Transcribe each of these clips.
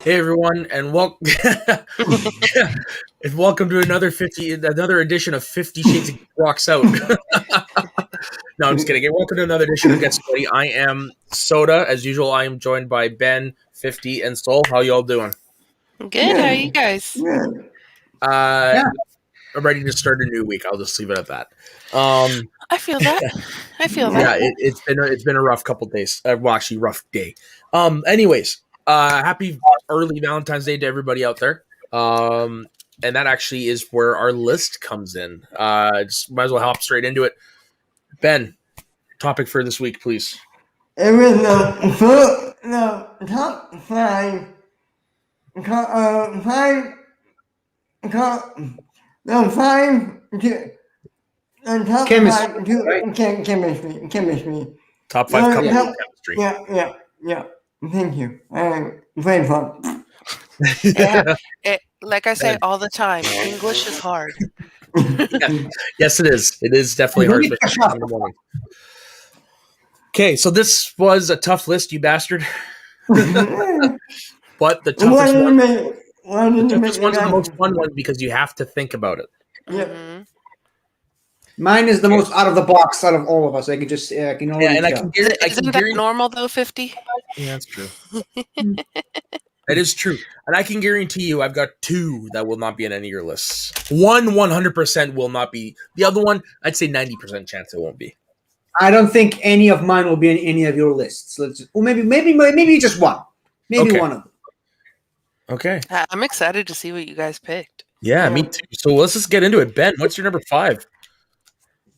Hey everyone, and welcome to another edition of 50 Shades of Rocks Out. No, I'm just kidding. Hey, welcome to another edition of Get Sweaty. I am Soda, as usual. I am joined by Ben, 50, and Soul. How y'all doing? Good. How are you guys? I'm ready to start a new week. I'll just leave it at that. I feel that. Yeah, it's been a rough couple days. Well, actually, rough day. Anyways, happy early Valentine's Day to everybody out there. And that actually is where our list comes in. Just might as well hop straight into it. Ben, topic for this week, please. It was the top five, chemistry. Top five couples in chemistry. Yeah. Thank you. Very fun. Like I say all the time, English is hard. Yes, it is. It is definitely hard. In the morning. Okay, so this was a tough list, you bastard. But the toughest one is the most fun one because you have to think about it. Yeah. Mm-hmm. Mine is the most out of the box out of all of us. I can just, I can already tell. Isn't that normal though, 50? Yeah, that's true. That is true. And I can guarantee you I've got two that will not be in any of your lists. One 100% will not be. The other one, I'd say 90% chance it won't be. I don't think any of mine will be in any of your lists. Maybe just one. Maybe one of them. Okay. I'm excited to see what you guys picked. Yeah, me too. So let's just get into it. Ben, what's your number 5?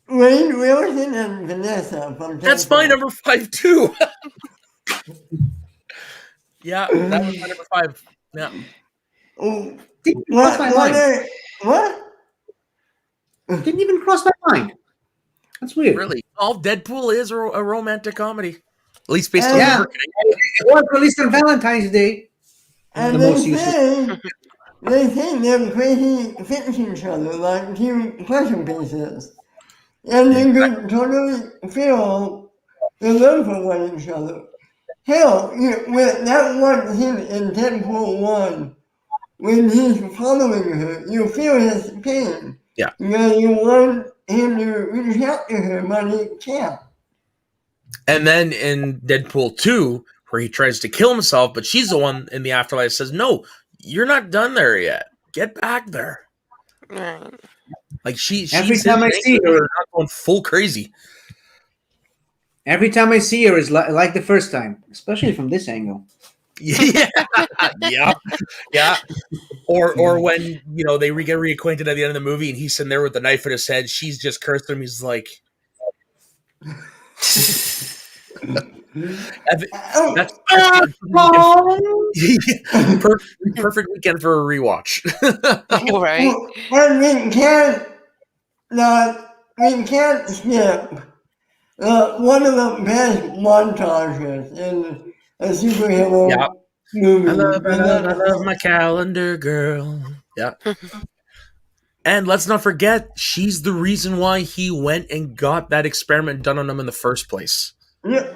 Wayne Wilson and Vanessa from That's my number 5 too. Yeah, that was my number 5. Yeah. What? Didn't even cross my mind. That's weird. Really? Oh, Deadpool is a romantic comedy. At least based on yeah. marketing. It was released on Valentine's Day. And they say they're crazy fixing each other like two pressure pieces. And they could totally feel the love for each other. Hell, with that one scene in Deadpool 1, when he's following her, you feel his pain. Yeah. You want him to reach out to her, but he can't. And then in Deadpool 2, where he tries to kill himself, but she's the one in the afterlife says, "No, you're not done there yet. Get back there." Right. Like every time I see her, not going full crazy. Every time I see her is like the first time, especially from this angle. Yeah, yeah. Or when they get reacquainted at the end of the movie, and he's sitting there with the knife in his head. She's just cursed him. He's like, "That's perfect weekend for a rewatch." Right. And we can't skip one of the best montages in a superhero movie. I love my calendar, girl. Yeah. And let's not forget, she's the reason why he went and got that experiment done on him in the first place. Yeah.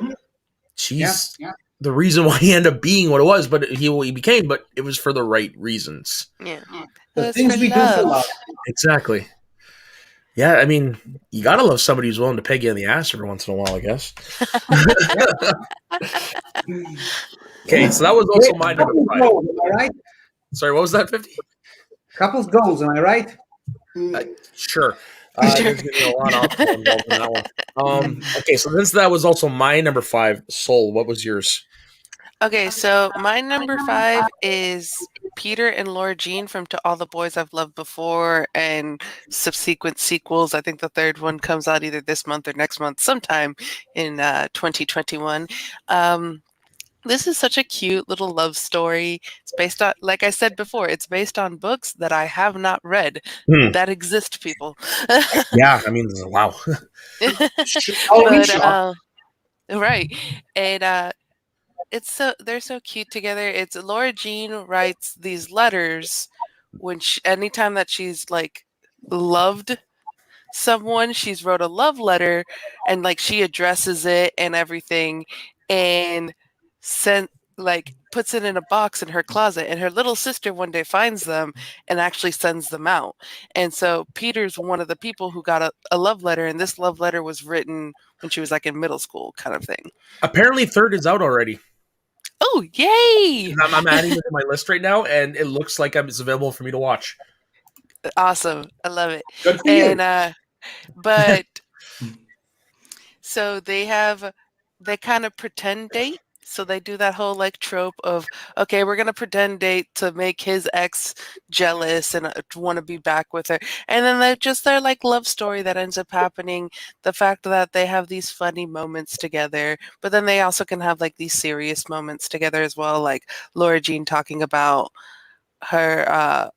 She's the reason why he ended up being what it was, but he became, but it was for the right reasons. Yeah. The things we do for love. Exactly. Yeah, I mean, you gotta love somebody who's willing to peg you in the ass every once in a while, I guess. Okay, so that was also my number 5. Goals, am I right? Sorry, what was that, 50? Couples goals, am I right? Sure. There's going to be a lot of involved in that one. Okay, so since that was also my number 5, Soul, what was yours? Okay, so my number 5 is Peter and Laura Jean from To All the Boys I've Loved Before and subsequent sequels. I think the third one comes out either this month or next month, sometime in 2021. This is such a cute little love story. It's based on, like I said before, it's based on books that I have not read that exist, people. Yeah, I mean, wow. Right. And they're so cute together. It's Laura Jean writes these letters when anytime that she's like loved someone, she's wrote a love letter and like she addresses it and everything and like puts it in a box in her closet, and her little sister one day finds them and actually sends them out. And so Peter's one of the people who got a love letter, and this love letter was written when she was like in middle school kind of thing. Apparently, third is out already. Oh, yay! I'm adding it to my list right now, and it looks like it's available for me to watch. Awesome. I love it. Good for And you. but so they kind of pretend date. So they do that whole like trope of, okay, we're gonna pretend date to make his ex jealous and want to be back with her, and then their like love story that ends up happening. The fact that they have these funny moments together, but then they also can have like these serious moments together as well, like Laura Jean talking about her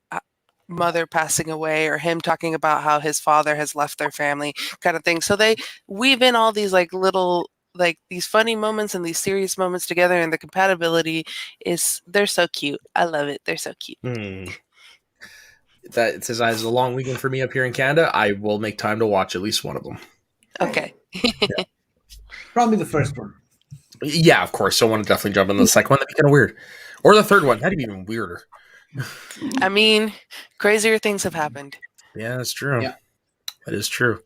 mother passing away, or him talking about how his father has left their family, kind of thing. So they weave in all these like little like these funny moments and these serious moments together, and the compatibility they're so cute. I love it. They're so cute. That says as a long weekend for me up here in Canada, I will make time to watch at least one of them. Okay. Yeah. Probably the first one. Yeah, of course. I want to definitely jump into the second one. That'd be kind of weird. Or the third one. That'd be even weirder. I mean, crazier things have happened. Yeah, that's true. Yeah. That is true.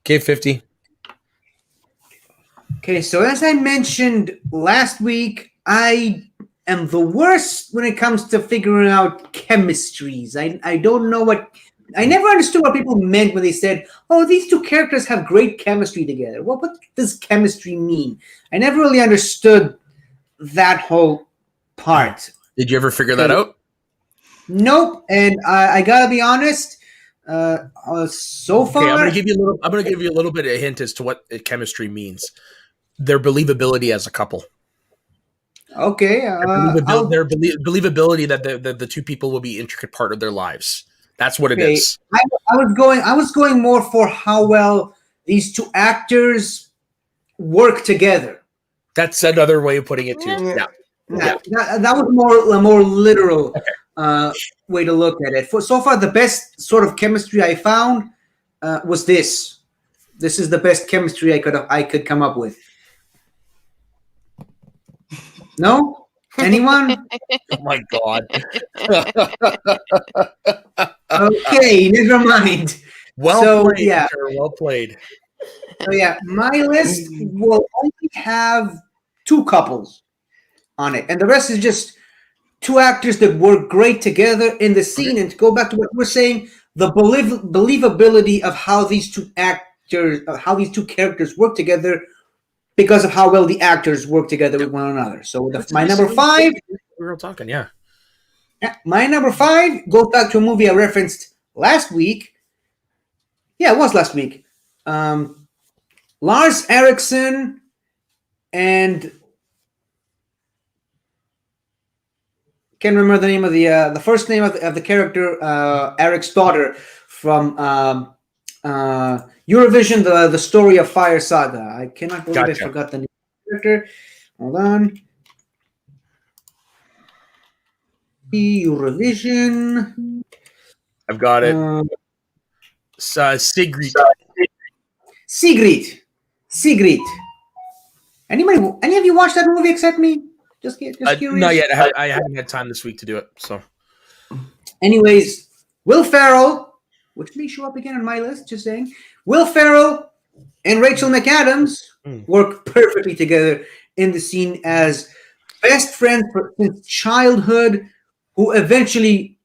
K50. Okay, so as I mentioned last week, I am the worst when it comes to figuring out chemistries. I don't know I never understood what people meant when they said, oh, these two characters have great chemistry together. What does chemistry mean? I never really understood that whole part. Did you ever figure that out? Nope. And I gotta be honest, so far, okay, I'm gonna give you a little bit of a hint as to what chemistry means. Their believability as a couple. Okay. Their believability that the two people will be an intricate part of their lives. That's what it is. I was going more for how well these two actors work together. That's another way of putting it too. Yeah. That was a more literal way to look at it. So far, the best sort of chemistry I found was this. This is the best chemistry I could come up with. No? Anyone? Oh my god. Okay, never mind. Well played. Yeah. Sir, well played. So yeah, my list will only have two couples on it, and the rest is just two actors that work great together in the scene. And to go back to what we're saying, the believability of how these two characters work together, because of how well the actors work together with one another. So my number 5, we were talking, yeah. My number 5 goes back to a movie I referenced last week. Yeah, it was last week. Lars Eriksson and can't remember the name of the first name of the character, Eric's daughter from Eurovision, the Story of Fire saga. I cannot believe I forgot the name of the character. Hold on. Eurovision. I've got it. Sigrid. Sigrid. Any of you watched that movie except me? Just curious. Not yet. I haven't had time this week to do it. So, anyways, Will Ferrell, which may show up again on my list. Just saying, Will Ferrell and Rachel McAdams work perfectly together in the scene as best friends since childhood, who eventually,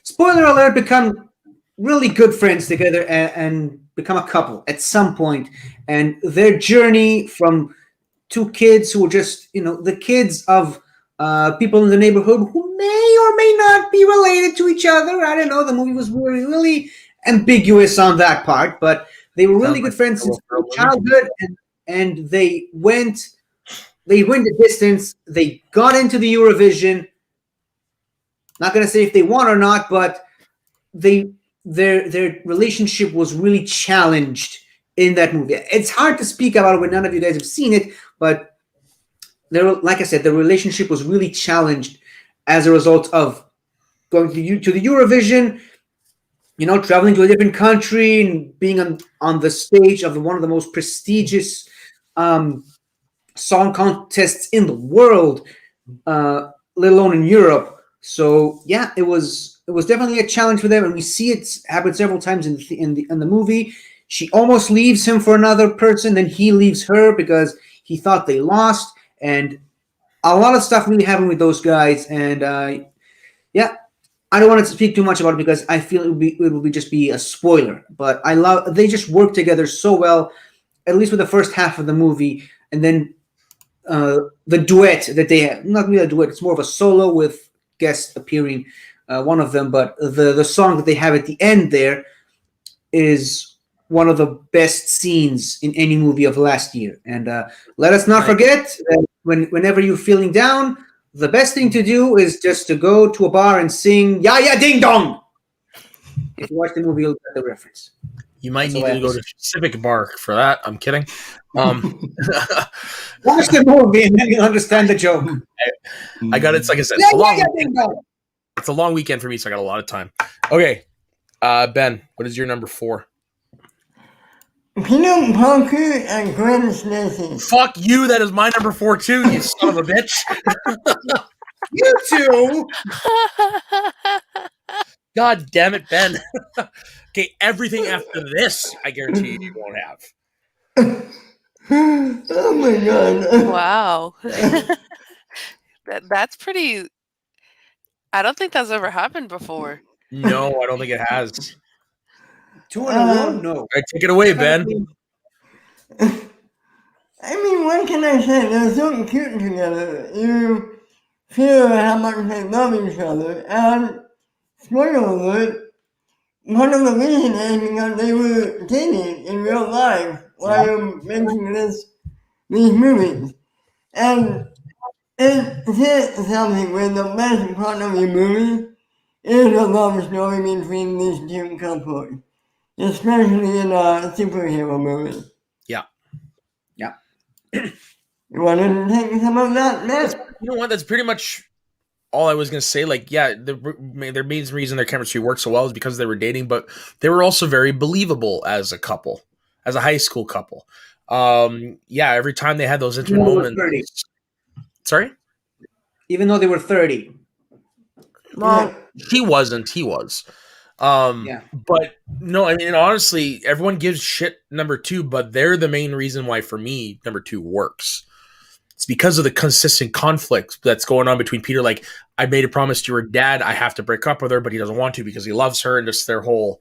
spoiler alert, become really good friends together and become a couple at some point. And their journey from two kids who are just, the kids of people in the neighborhood who may or may not be related to each other. I don't know. The movie was really ambiguous on that part, but they were really good friends since childhood, and they went the distance. They got into the Eurovision. Not going to say if they won or not, but their relationship was really challenged in that movie. It's hard to speak about it when none of you guys have seen it, but like I said, the relationship was really challenged as a result of going to the Eurovision, traveling to a different country and being on the stage of one of the most prestigious song contests in the world. let alone in Europe. So yeah, it was definitely a challenge for them, and we see it happen several times in the movie. She almost leaves him for another person, then he leaves her because he thought they lost, and a lot of stuff really happened with those guys. And yeah, I don't want to speak too much about it because I feel it will be just be a spoiler. But they just work together so well, at least with the first half of the movie, and then the duet that they have, not really a duet, it's more of a solo with guests appearing, one of them, but the song that they have at the end there is one of the best scenes in any movie of last year. And let us not forget that whenever you're feeling down, the best thing to do is just to go to a bar and sing "Ya Ya Ding Dong." If you watch the movie, you'll get the reference. You might need to go to Civic Bar for that. I'm kidding. Watch the movie and then you'll understand the joke. I got it. Like I said, it's a long weekend for me, so I got a lot of time. Okay, Ben, what is your number 4? Peter Parker and Gwen Stacy. Fuck you. That is my number 4 too. You son of a bitch. You too. God damn it, Ben. Okay, everything after this, I guarantee you won't have. Oh my god. Wow. That's pretty. I don't think that's ever happened before. No, I don't think it has. 2 in a row? No. All right, take it away, Ben. I mean, what can I say? They're so cute together. You feel how much they love each other. And, spoiler alert, one of the reasons is because they were dating in real life while making these movies. And it's something where the best part of your movie is a love story between these two couples. Especially in a superhero movie. Yeah. Yeah. You want to take some of that, Matt? You know what? That's pretty much all I was going to say. Like, yeah, their main reason their chemistry worked so well is because they were dating, but they were also very believable as a couple, as a high school couple. Yeah, every time they had those intimate moments. Sorry? Even though they were 30. Well, he wasn't. He was. But no, I mean, honestly, everyone gives shit number 2, but they're the main reason why, for me, number 2 works. It's because of the consistent conflict that's going on between Peter. Like, I made a promise to your dad, I have to break up with her, but he doesn't want to because he loves her, and just their whole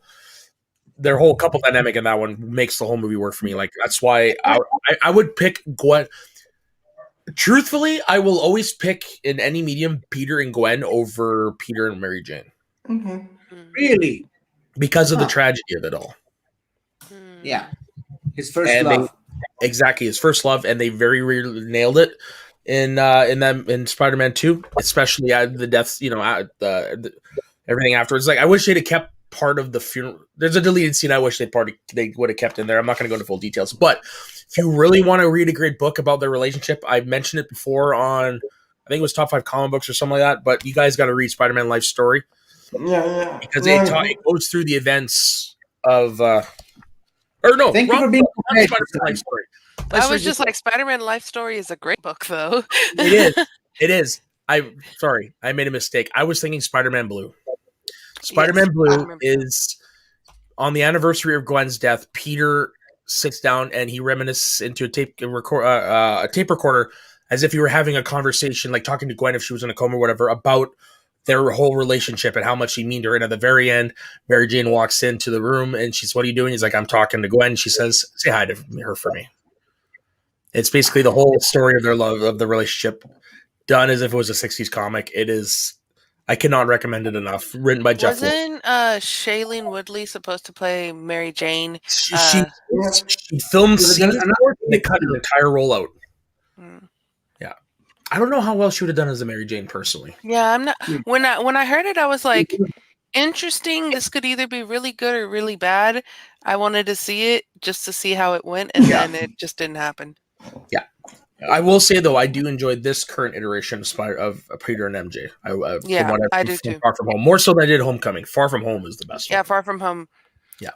couple dynamic in that one makes the whole movie work for me. Like, that's why I would pick Gwen. Truthfully, I will always pick in any medium Peter and Gwen over Peter and Mary Jane. Okay. Really? Because of the tragedy of it all. Yeah. His first love. Exactly, his first love, and they very rarely nailed it in Spider-Man 2, especially at the deaths, everything afterwards. Like, I wish they'd have kept part of the funeral. There's a deleted scene I wish they would have kept in there. I'm not going to go into full details, but if you really want to read a great book about their relationship, I mentioned it before on, I think it was Top 5 Comic Books or something like that, but you guys got to read Spider-Man Life Story. Yeah. Because it goes through the events of Thank you for being Spider-Man Life Story. I was just like, Spider-Man Life Story is a great book, though. It is. Sorry, I made a mistake. I was thinking Spider-Man Blue. Spider-Man Blue is on the anniversary of Gwen's death. Peter sits down and he reminisces into a tape recorder as if he were having a conversation, like talking to Gwen if she was in a coma or whatever, about their whole relationship and how much he meaned her. And at the very end, Mary Jane walks into the room and she's, "What are you doing?" He's like, "I'm talking to Gwen." She says, "Say hi to her for me." It's basically the whole story of their love, of the relationship, done as if it was a 60s comic. It is, I cannot recommend it enough. Written by Jeff. Wasn't Shailene Woodley supposed to play Mary Jane? She filmed scenes and they cut an entire rollout. Yeah. I don't know how well she would have done as a Mary Jane personally. Yeah, I'm not. When I heard it, I was like, interesting. This could either be really good or really bad. I wanted to see it just to see how it went, and then it just didn't happen. Yeah. I will say, though, I do enjoy this current iteration of Peter and MJ. I do too. Far From Home. More so than I did Homecoming. Far From Home is the best one. Yeah, Far From Home. Yeah.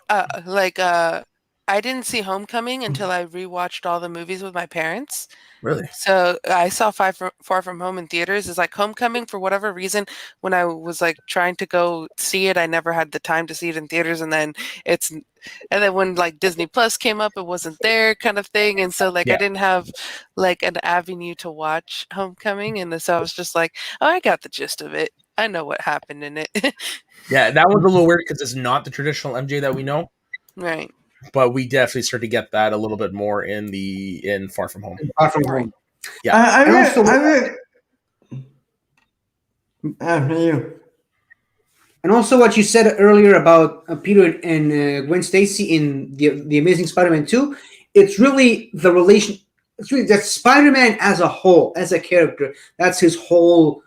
I didn't see Homecoming until I rewatched all the movies with my parents. Really? So I saw Far From Home in theaters. It's like Homecoming, for whatever reason, when I was like trying to go see it, I never had the time to see it in theaters. And then when like Disney Plus came up, it wasn't there, kind of thing. And so like I Yeah. didn't have like an avenue to watch Homecoming, and so I was just like, oh, I got the gist of it. I know what happened in it. Yeah, that was a little weird because it's not the traditional MJ that we know, Right. but we definitely start to get that a little bit more in Far From Home. Far From Home. Yeah. I And also- read after you. And also, what you said earlier about Peter and Gwen Stacy in the Amazing Spider-Man 2, it's really the relation. It's really that Spider-Man as a whole, as a character, that's his whole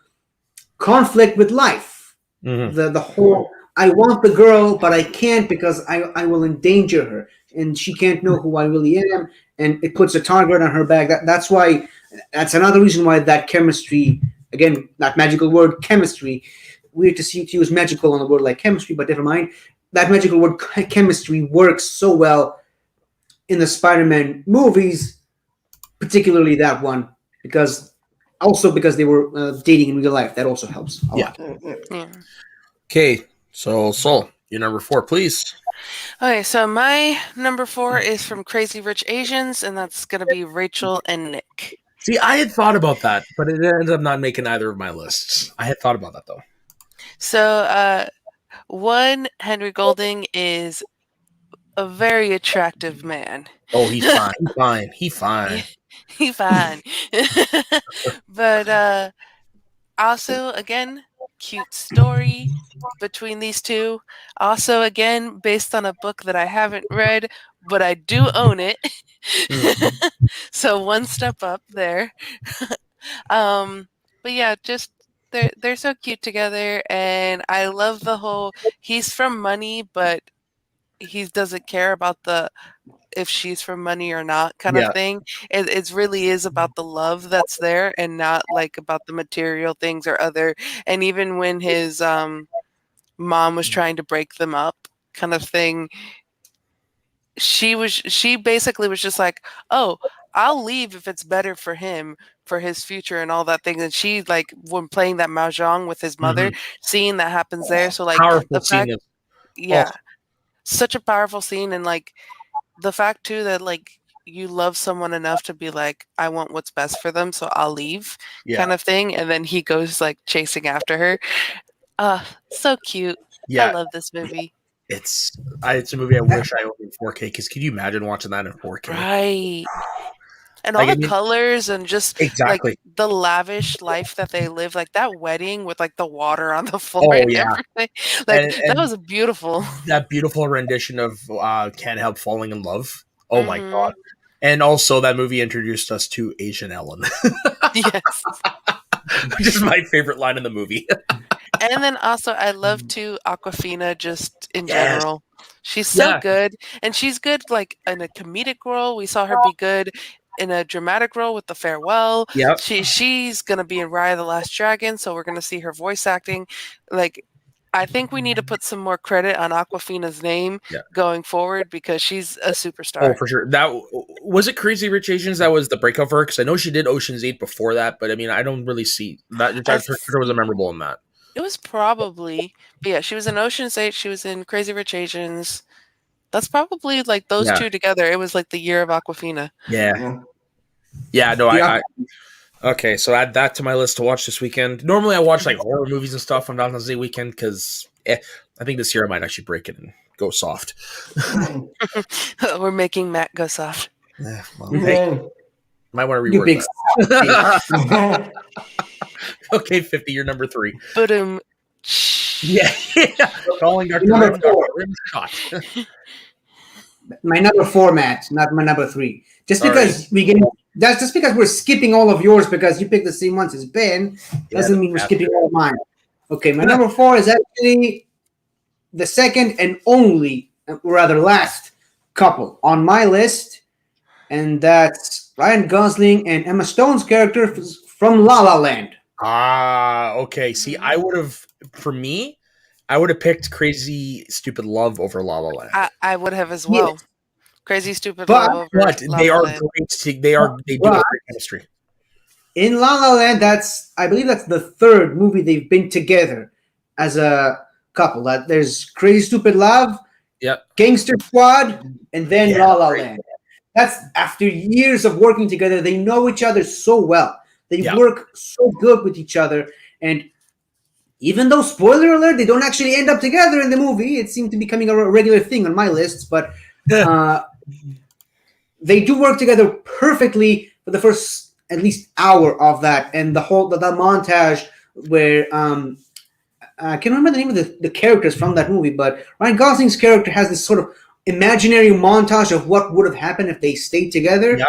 conflict with life. Mhm. The whole, I want the girl, but I can't because I will endanger her, and she can't know who I really am, and it puts a target on her back. That's why. That's another reason why that chemistry, again, that magical word chemistry. Weird to see to use magical on a word like chemistry, but never mind. That magical word chemistry works so well in the Spider-Man movies, particularly that one, because they were dating in real life. That also helps a Yeah. lot. Yeah. Okay, so Sol, your number 4, please. Okay, so my number 4 is from Crazy Rich Asians, and that's going to be Rachel and Nick. See, I had thought about that, but it ended up not making either of my lists. I had thought about that though. So, one, Henry Golding is a very attractive man. Oh, he's fine. He's fine. He's fine. He fine. But also, again, cute story between these two. Also, again, based on a book that I haven't read, but I do own it. So one step up there. But yeah, just they're so cute together, and I love the whole he's from money, but he doesn't care about the if she's from money or not kind of Yeah. thing. It really is about the love that's there and not like about the material things or other. And even when his mom was trying to break them up, kind of thing, she basically was just like, oh, I'll leave if it's better for him, for his future and all that thing. And she, like, when playing that mahjong with his mother, seeing that happens there. So like Powerful the scene fact, is yeah, such a powerful scene. And like the fact too that like you love someone enough to be like, I want what's best for them, so I'll leave, kind of thing. And then he goes like chasing after her. So cute. I Yeah. love this movie. It's a movie I wish I owned in 4K, because could you imagine watching that in 4K? Right. And Like, all I the mean- colors and just Exactly. like the lavish life that they live, like that wedding with like the water on the floor Oh, and yeah. everything. Like And that was beautiful. that beautiful rendition of Can't Help Falling in Love. Oh my Mhm. god. And also that movie introduced us to Asian Ellen, Yes. which is my favorite line in the movie. And then also I love too Aquafina just in Yes. general. She's so Yeah. good. And she's good like in a comedic role. We saw her be good in a dramatic role with the Farewell. Yep. She's gonna be in Raya the Last Dragon, so we're gonna see her voice acting. Like I think we need to put some more credit on Aquafina's name going forward because she's a superstar. Oh, for sure. That was it. Crazy Rich Asians. That was the breakup for her, because I know she did Ocean's 8 before that, but I mean, I don't really see that. I sure was a memorable in that. It was probably, but yeah, she was in Ocean's 8. She was in Crazy Rich Asians. That's probably like those two together. It was like the year of Aquafina. Yeah. Yeah. No, I okay, so add that to my list to watch this weekend. Normally, I watch like horror movies and stuff on Valentine's Day weekend because I think this year I might actually break it and go soft. We're making Matt go soft. Yeah, well, hey, might want to reword that. Okay, 50, you're number 3. But yeah. Calling Dr. Number 4. Shot. My number 4, Matt, not my number 3. Just because that's just because we're skipping all of yours because you picked the same ones as Ben doesn't mean we're skipping all of mine. Okay, my number 4 is actually the second and only, rather last couple on my list, and that's Ryan Gosling and Emma Stone's character from La La Land. Okay. See, I would have picked Crazy Stupid Love over La La Land. I would have as well. Crazy Stupid But- Love over But La they La are Land. great. They do have great chemistry. In La La Land, I believe that's the third movie they've been together as a couple. That there's Crazy Stupid Love, Yep. Gangster Squad, and then Yeah, La La right. Land. That's after years of working together. They know each other so well. They Yeah. work so good with each other. And even though, spoiler alert, they don't actually end up together in the movie, it seemed to be becoming a regular thing on my lists. But they do work together perfectly for the first at least hour of that, and the montage where I can't remember the name of the characters from that movie, but Ryan Gosling's character has this sort of imaginary montage of what would have happened if they stayed together. Yeah.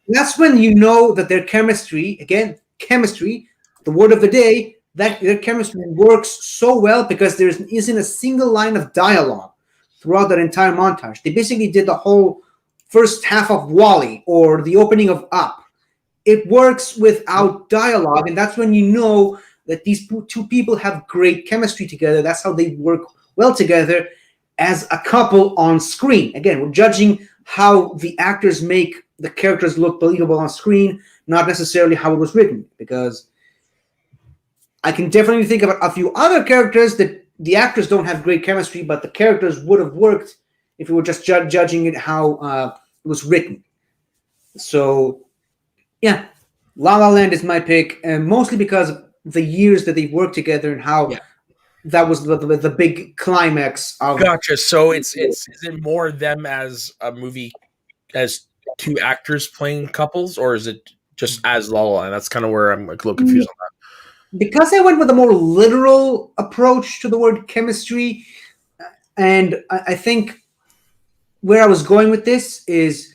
That's when you know that their chemistry, the word of the day, that their chemistry works so well because there isn't a single line of dialogue throughout that entire montage. They basically did the whole first half of Wall-E or the opening of Up. It works without dialogue, and that's when you know that these two people have great chemistry together. That's how they work well together as a couple on screen. Again, we're judging how the actors make the characters look believable on screen, not necessarily how it was written, because I can definitely think of a few other characters that the actors don't have great chemistry, but the characters would have worked if we were just judging it how it was written. So, yeah, La La Land is my pick, and mostly because of the years that they've worked together and how that was the big climax of. Gotcha. So is it more them as a movie, as two actors playing couples, or is it just as La La Land? That's kind of where I'm like a little confused on that. Because I went with a more literal approach to the word chemistry, and I think where I was going with this is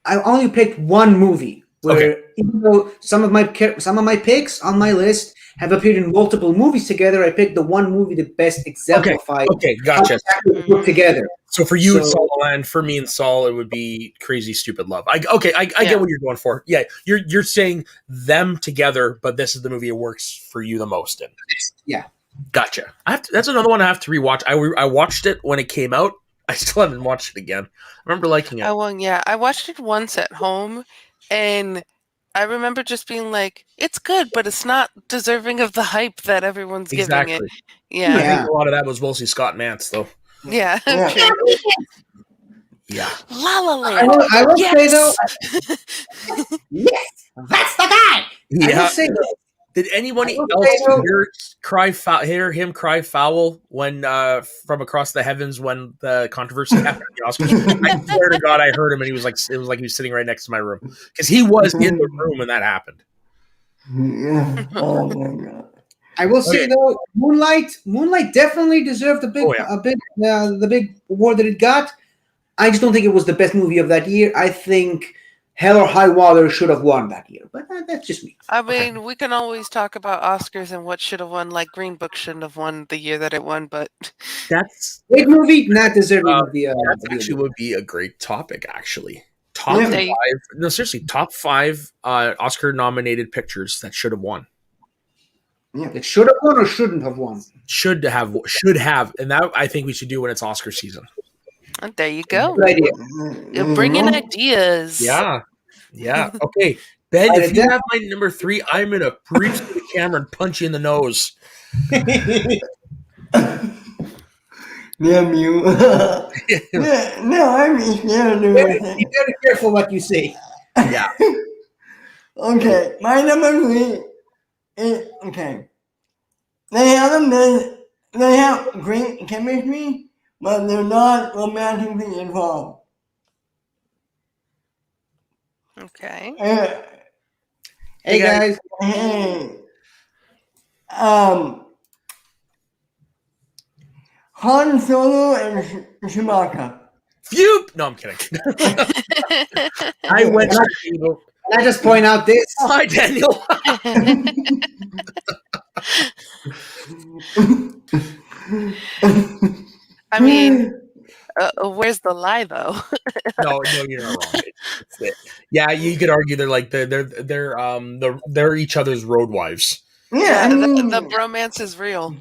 I only picked one movie where even though some of my picks on my list have appeared in multiple movies together, I picked the one movie that best exemplified Gotcha. how they put together. So for you, it's La La Land. For me and Saul, it would be Crazy Stupid Love. I get what you're going for. Yeah, you're saying them together, but this is the movie it works for you the most in. Yeah, gotcha. That's another one I have to rewatch. I watched it when it came out. I still haven't watched it again. I remember liking it. I watched it once at home, and I remember just being like, "It's good, but it's not deserving of the hype that everyone's giving it." Yeah, I think a lot of that was mostly Scott Mance, though. Yeah. Yeah. La La Land. I will say though, yes, that's the guy. Yeah. I will say though, did anybody else hear him cry foul when from across the heavens when the controversy happened at the Oscars? I swear to God, I heard him, and it was like he was sitting right next to my room because he was in the room when that happened. Oh my God. I will say though, Moonlight definitely deserved the big award that it got. I just don't think it was the best movie of that year. I think Hell or High Water should have won that year, but that's just me. I mean, we can always talk about Oscars and what should have won. Like Green Book shouldn't have won the year that it won, but that's great movie, not deserving of the. That actually would be a great topic. Actually, top five Oscar-nominated pictures that should have won. Yeah, it should have won or shouldn't have won. Should have, and that I think we should do when it's Oscar season. And there you go. Good idea. You're bringing ideas. Yeah. Okay, Ben, if you have my number 3, I'm gonna preach to the camera and punch you in the nose. Damn you. No, I'm just scared to do anything. Be very careful what you say. Yeah. Okay, my number 3 is okay. They have great chemistry, but they're not romantically involved. Okay. Hey guys. Hey. Han Solo and Chewbacca. Phew! No, I'm kidding. I went. Can I just point out this? Hi, Daniel. I mean, where's the lie, though? No, you're not wrong. Yeah, you could argue they're each other's road wives. Yeah, the bromance is real.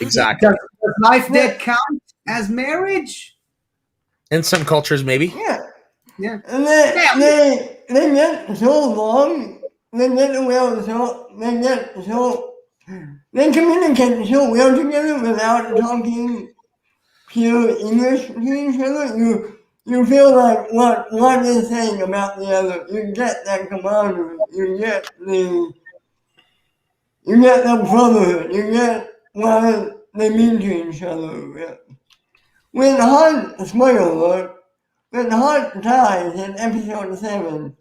Exactly. Does life debt count as marriage? In some cultures, maybe. Yeah. Yeah. And they get so long, they communicate so well together without talking pure English to each other. You feel like what one is saying about the other. You get that camaraderie. You get the brotherhood. You get what they mean to each other. When spoiler alert, when Hunt dies in episode 7,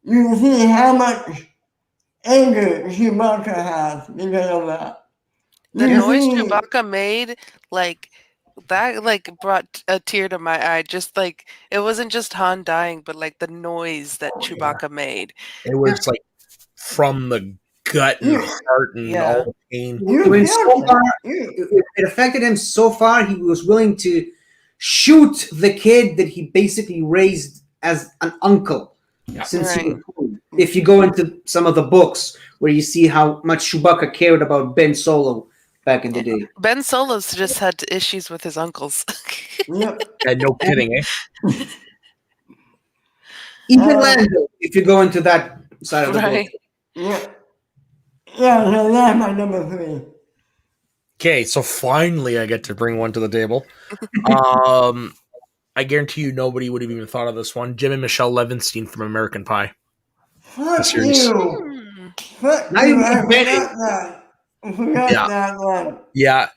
you see how much anger Chewbacca has because of that. The You noise see- Chewbacca made, like that, like brought a tear to my eye. Just like it wasn't just Han dying, but like the noise that Chewbacca made. It was like from the gut and Yeah. heart and Yeah. all the pain. You When feel so that. far, You- it affected him so far, he was willing to shoot the kid that he basically raised as an uncle since he was born. If you go into some of the books where you see how much Chewbacca cared about Ben Solo back in the day. Ben Solo's just had issues with his uncles. Yep. And no kidding, eh? Even Lando, if you go into that side of the Right. book. Yeah. Yeah, so that's my number 3. Okay, so finally I get to bring one to the table. I guarantee you nobody would have even thought of this one. Jim and Michelle Levinstein from American Pie. Fuck series. you. Fuck Not you. even I Benny. forgot that. I forgot Yeah. that one. Yeah.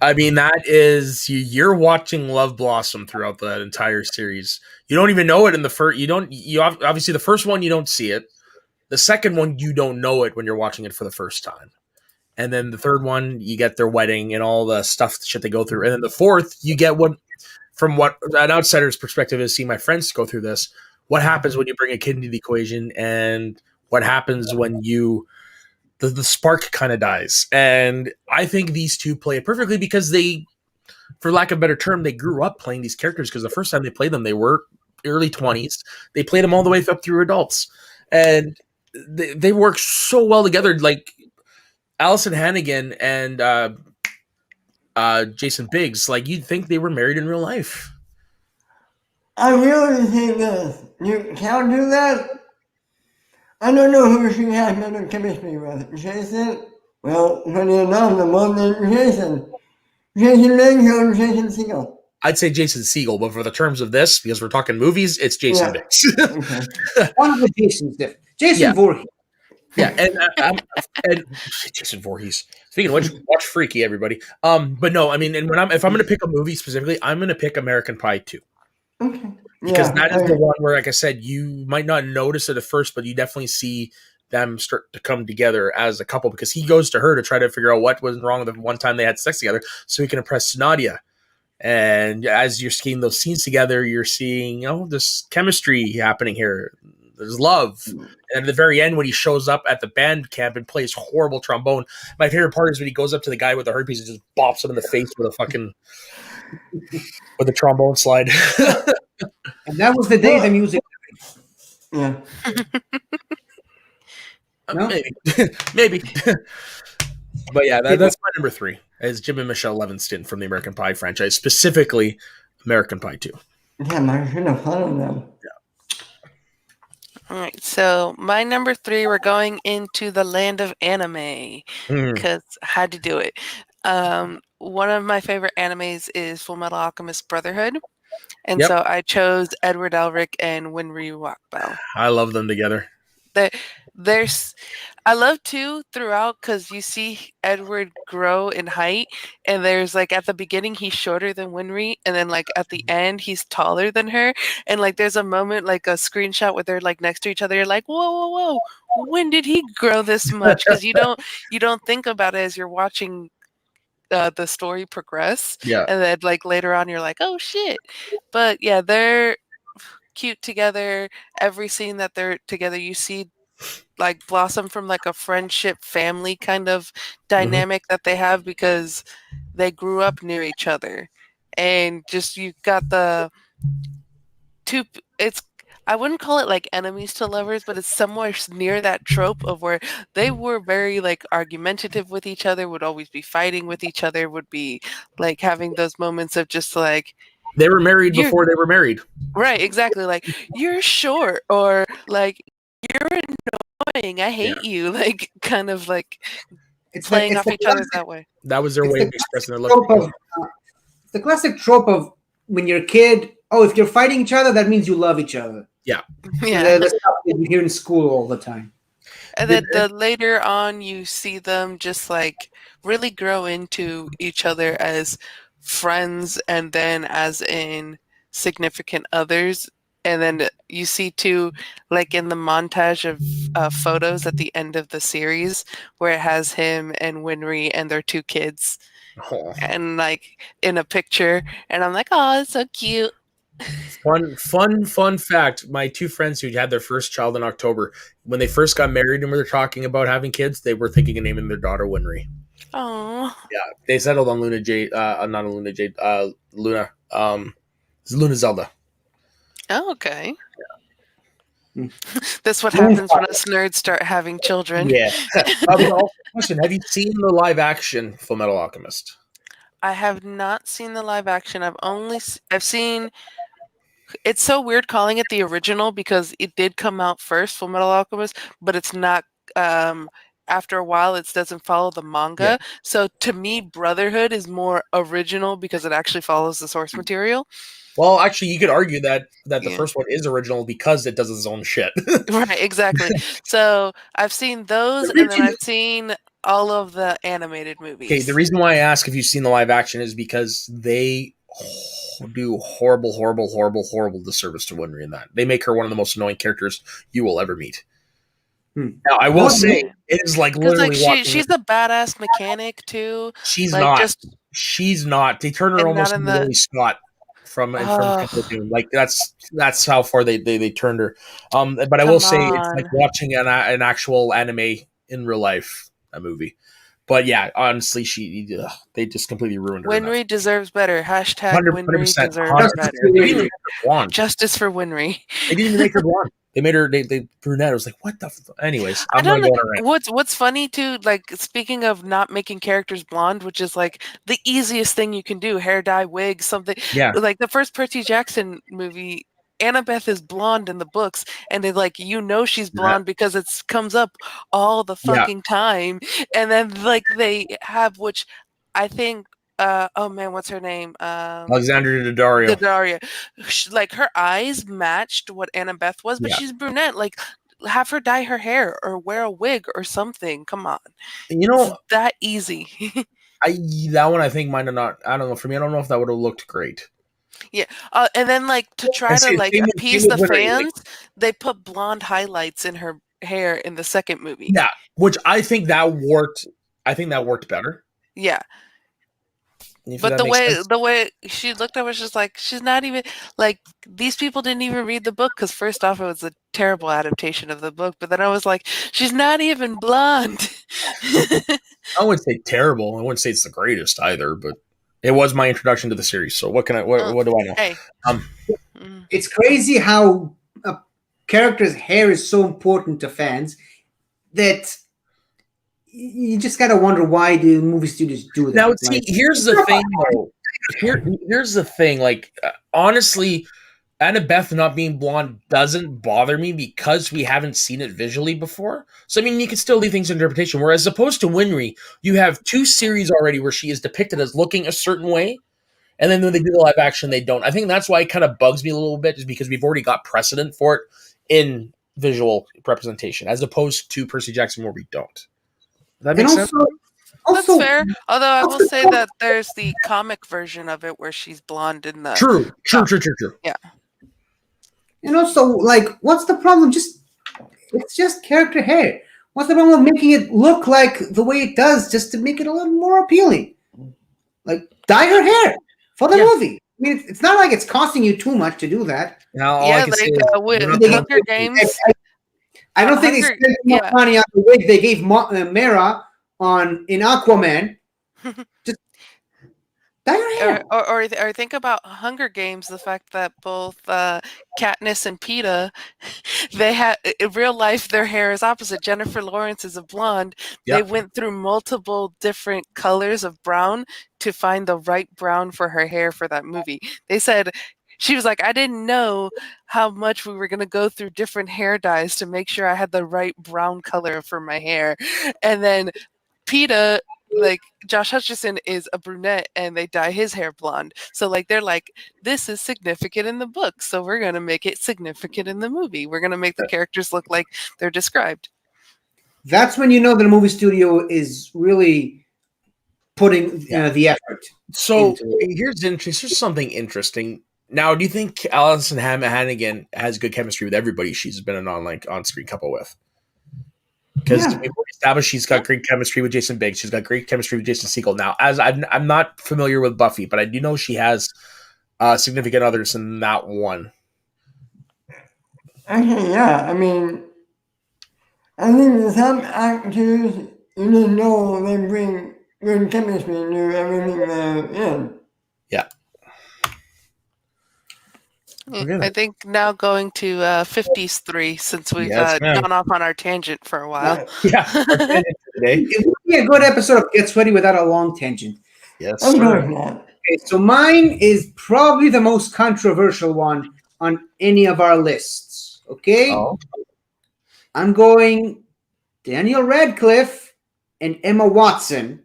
I mean, that is you're watching love blossom throughout that entire series. You don't even know it in the first. You obviously the first one you don't see it. The second one you don't know it when you're watching it for the first time, and then the third one you get their wedding and all the stuff shit they go through, and then the fourth you get what an outsider's perspective is seeing my friends go through this. What happens when you bring a kid into the equation, and what happens when the spark kind of dies. And I think these two play it perfectly because they, for lack of a better term, they grew up playing these characters because the first time they played them, they were early 20s. They played them all the way up through adults. And they work so well together. Like Allison Hannigan and Jason Biggs, like you'd think they were married in real life. I really think this. You can't do that. I don't know who she has better chemistry with. Jason? Well, when you're not the one named Jason. Jason Biggs or Jason Segel? I'd say Jason Segel, but for the terms of this, because we're talking movies, it's Jason Biggs. Okay. One of the Jasons different. Jason Yeah. Voorhees. Yeah, and Jason Voorhees. Speaking of which, watch Freaky, everybody. But no, I mean, and if I'm going to pick a movie specifically, I'm going to pick American Pie 2. Okay. Because that is the one where, like I said, you might not notice it at first, but you definitely see them start to come together as a couple because he goes to her to try to figure out what was wrong with the one time they had sex together so he can impress Nadia. And as you're seeing those scenes together, you're seeing, this chemistry happening here. There's love. And at the very end, when he shows up at the band camp and plays horrible trombone, my favorite part is when he goes up to the guy with the herpes and just bops him in the face with a trombone slide. And that was the day the music. Yeah. No? Maybe. But yeah, that's my number 3 is Jim and Michelle Levinstein from the American Pie franchise, specifically American Pie 2. Damn, I should have thought of them. All right, so my number 3, we're going into the land of anime because I had to do it. One of my favorite animes is Fullmetal Alchemist Brotherhood, and so I chose Edward Elric and Winry Wakbao. I love them together. I love too throughout because you see Edward grow in height, and there's like at the beginning he's shorter than Winry, and then like at the end he's taller than her, and like there's a moment like a screenshot where they're like next to each other. You're like, whoa, when did he grow this much? Because you don't think about it as you're watching the story progress, and then like later on you're like, oh shit. But yeah, they're cute together. Every scene that they're together, you see like blossom from like a friendship family kind of dynamic that they have because they grew up near each other, and just you got the two. I wouldn't call it like enemies to lovers, but it's somewhere near that trope of where they were very like argumentative with each other, would always be fighting with each other, would be like having those moments of just like, They were married You're- before they were married. Right, exactly. Like, you're short, or like, you're annoying. I hate you. Like, kind of like It's playing the, off it's each the other classic, that way. That was their it's way the of expressing their love. trope of, it's the classic trope of when you're a kid. Oh, if you're fighting each other, that means you love each other. Yeah. The stuff that you hear in school all the time. And then later on, you see them just like really grow into each other as friends, and then as in significant others. And then you see too, like in the montage of photos at the end of the series, where it has him and Winry and their 2 kids, Oh. and like in a picture, and I'm like, oh, it's so cute. Fun fact. My 2 friends who had their first child in October, when they first got married and we were talking about having kids, they were thinking of naming their daughter Winry. Oh, Yeah, they settled on Luna Jade. Not a Luna Jade. Luna. It's Luna Zelda. oh, okay. Hmm. That's what happens when us nerds start having children. Yeah. Question: have you seen the live action Fullmetal Alchemist? I have not seen the live action. I've seen. It's so weird calling it the original because it did come out first, Fullmetal Alchemist, but it's not. After a while, it doesn't follow the manga. Yeah. So to me, Brotherhood is more original because it actually follows the source material. Well, actually, you could argue that the Yeah. first one is original because it does its own shit. Right, exactly. So I've seen those, and then I've seen all of the animated movies. Okay, the reason why I ask if you've seen the live action is because they do horrible disservice to Winry in that. They make her one of the most annoying characters you will ever meet. Now, I will say, it is like literally like she's a badass mechanic too. She's like, not. She's not. They turn her And almost not in into the- Lily Scott from Ugh. Temple of Doom. Like that's how far they turned her. But I will Come say it's like on. watching an actual anime in real life, a movie. But yeah, honestly, they just completely ruined her. Winry deserves better. Hashtag 100%, Winry deserves 100%. better. They didn't even make her blonde. Justice for Winry. They didn't even make her blonde. They made her they brunette. I was like, what the? Anyways, I I'm don't gonna know. go on a rant. What's funny too, like speaking of not making characters blonde, which is like the easiest thing you can do, hair dye, wig, something. Yeah. Like the first Percy Jackson movie, Annabeth is blonde in the books, and they like she's blonde because it comes up all the fucking time. And then like they have, which I think oh man, what's her name? Alexandria Daddario. Daddario. Like her eyes matched what Annabeth was, but she's brunette. Like have her dye her hair or wear a wig or something. Come on. You know, It's that easy. that one I think might have not. I don't know. For me, I don't know if that would have looked great. Yeah. And then like to try to like appease the fans, they put blonde highlights in her hair in the second movie. Yeah, which I think that worked. I think that worked better. Yeah. But the way she looked, I was just like, she's not even like, these people didn't even read the book because first off, it was a terrible adaptation of the book. But then I was like, she's not even blonde. I wouldn't say terrible. I wouldn't say it's the greatest either, but it was my introduction to the series. So what do I know? Hey. It's crazy how a character's hair is so important to fans that you just gotta wonder why the movie studios do that. Now, see, here's the thing, though. Here's the thing. Like, honestly, Annabeth not being blonde doesn't bother me because we haven't seen it visually before. So, I mean, you can still leave things to interpretation. Whereas, opposed to Winry, you have 2 series already where she is depicted as looking a certain way, and then when they do the live action, they don't. I think that's why it kind of bugs me a little bit, is because we've already got precedent for it in visual representation, as opposed to Percy Jackson, where we don't. That makes sense. That's fair. Although I will say that there's the comic version of it where she's blonde in the True. Yeah. And also, like, what's the problem? It's just character hair. What's the problem with making it look like the way it does, just to make it a little more appealing? Like, dye her hair for the movie. I mean, it's not like it's costing you too much to do that. Now, all I can say is, with Hunger Games. I don't think they spent enough money on the wig they gave Mera in Aquaman. Dye your hair. Or think about Hunger Games, the fact that both Katniss and Peeta, they had in real life their hair is opposite. Jennifer Lawrence is a blonde. Yeah. They went through multiple different colors of brown to find the right brown for her hair for that movie. They said she was like, I didn't know how much we were going to go through different hair dyes to make sure I had the right brown color for my hair. And then Peeta, like Josh Hutcherson, is a brunette and they dye his hair blonde. So like they're like, this is significant in the book, so we're gonna make it significant in the movie. We're gonna make the characters look like they're described. That's when you know that a movie studio is really putting the effort. So here's something interesting. Now, do you think Alison Hannigan has good chemistry with everybody she's been an on-screen couple with? Because we've established she's got great chemistry with Jason Biggs. She's got great chemistry with Jason Segel. Now, as I'm not familiar with Buffy, but I do know she has significant others in that one. Actually, yeah. I mean, I think some actors, you just know they bring good chemistry to everything they're in. Yeah. I think now going to 50s 3, since we've gone off on our tangent for a while. Yeah. It would be a good episode of Get Sweaty without a long tangent. Yes, I'm sir. doing that. Okay, so mine is probably the most controversial one on any of our lists. Okay? Oh. I'm going Daniel Radcliffe and Emma Watson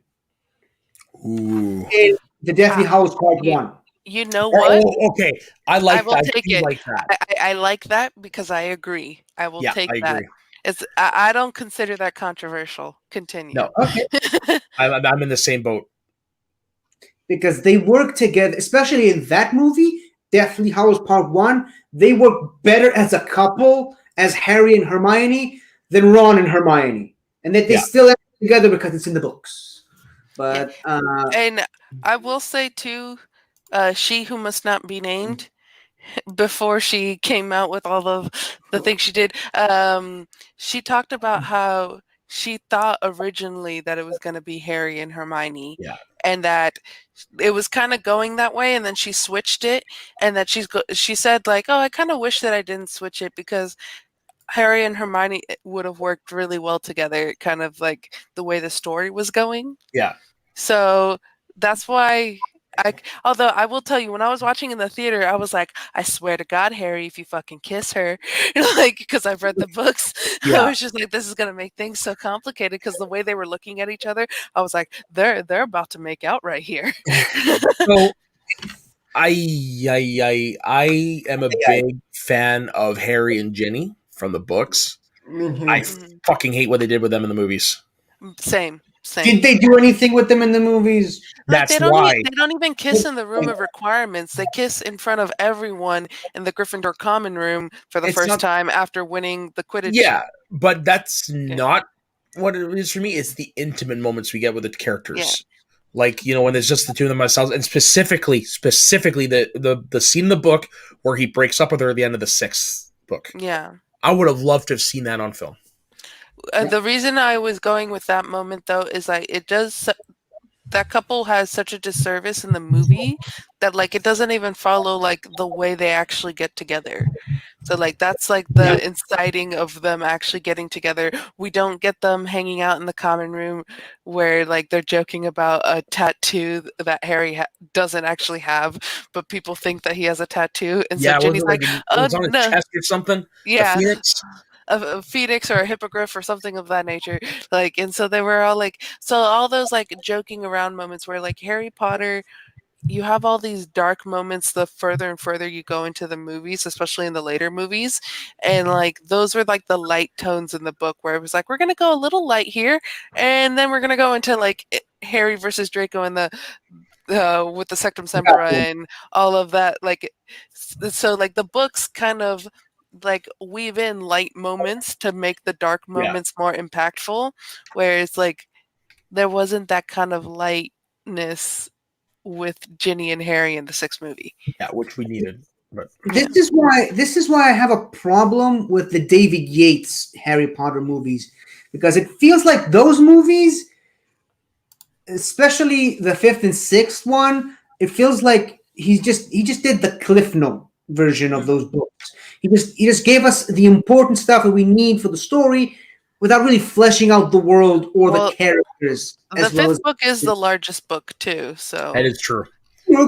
Ooh. in The Deathly Hallows Part 1. You know what? Oh, okay. I like will that. take it. Like that. I like that because I agree. I will take that. Agree. I don't consider that controversial. Continue. No. Okay. I'm in the same boat. Because they work together, especially in that movie, Deathly Hallows Part 1, they work better as a couple, as Harry and Hermione, than Ron and Hermione. And that they still end together because it's in the books. But and I will say too, She Who Must Not Be Named, before she came out with all of the things she did, she talked about how she thought originally that it was going to be Harry and Hermione, and that it was kind of going that way, and then she switched it, and that she said like, oh, I kind of wish that I didn't switch it because Harry and Hermione would have worked really well together, kind of like the way the story was going. Yeah. So that's why although I will tell you, when I was watching in the theater, I was like, I swear to God, Harry, if you fucking kiss her, like, because I've read the books, I was just like, this is gonna make things so complicated because the way they were looking at each other, I was like, they're about to make out right here. So I am a big fan of Harry and Ginny from the books. I fucking hate what they did with them in the movies. Same. Did they do anything with them in the movies? That's they why. They don't even kiss in the room of requirements. They kiss in front of everyone in the Gryffindor common room for the first time after winning the Quidditch. Yeah, but that's not what it is for me. It's the intimate moments we get with the characters. Yeah. Like, when there's just the two of them themselves, and specifically the scene in the book where he breaks up with her at the end of the 6th book. Yeah. I would have loved to have seen that on film. The reason I was going with that moment, though, is like that couple has such a disservice in the movie that like it doesn't even follow like the way they actually get together. So like that's like the inciting of them actually getting together. We don't get them hanging out in the common room where like they're joking about a tattoo that Harry doesn't actually have, but people think that he has a tattoo. And so Ginny's like, it was on his chest or something. Yeah. A phoenix. A phoenix or a hippogriff or something of that nature. Like, and so they were all like, so all those like joking around moments where like Harry Potter, you have all these dark moments the further and further you go into the movies, especially in the later movies. And like those were like the light tones in the book where it was like, we're going to go a little light here. And then we're going to go into like Harry versus Draco and the with the Sectum Sempra and all of that. Like, so like the books kind of like weave in light moments to make the dark moments more impactful, whereas like there wasn't that kind of lightness with Ginny and Harry in the 6th movie. Yeah, which we needed. But this is why I have a problem with the David Yates Harry Potter movies, because it feels like those movies, especially the 5th and 6th one, it feels like he just did the Cliff Note version of those books. He just gave us the important stuff that we need for the story without really fleshing out the world or the characters. The fifth book is the largest book too, so That is true.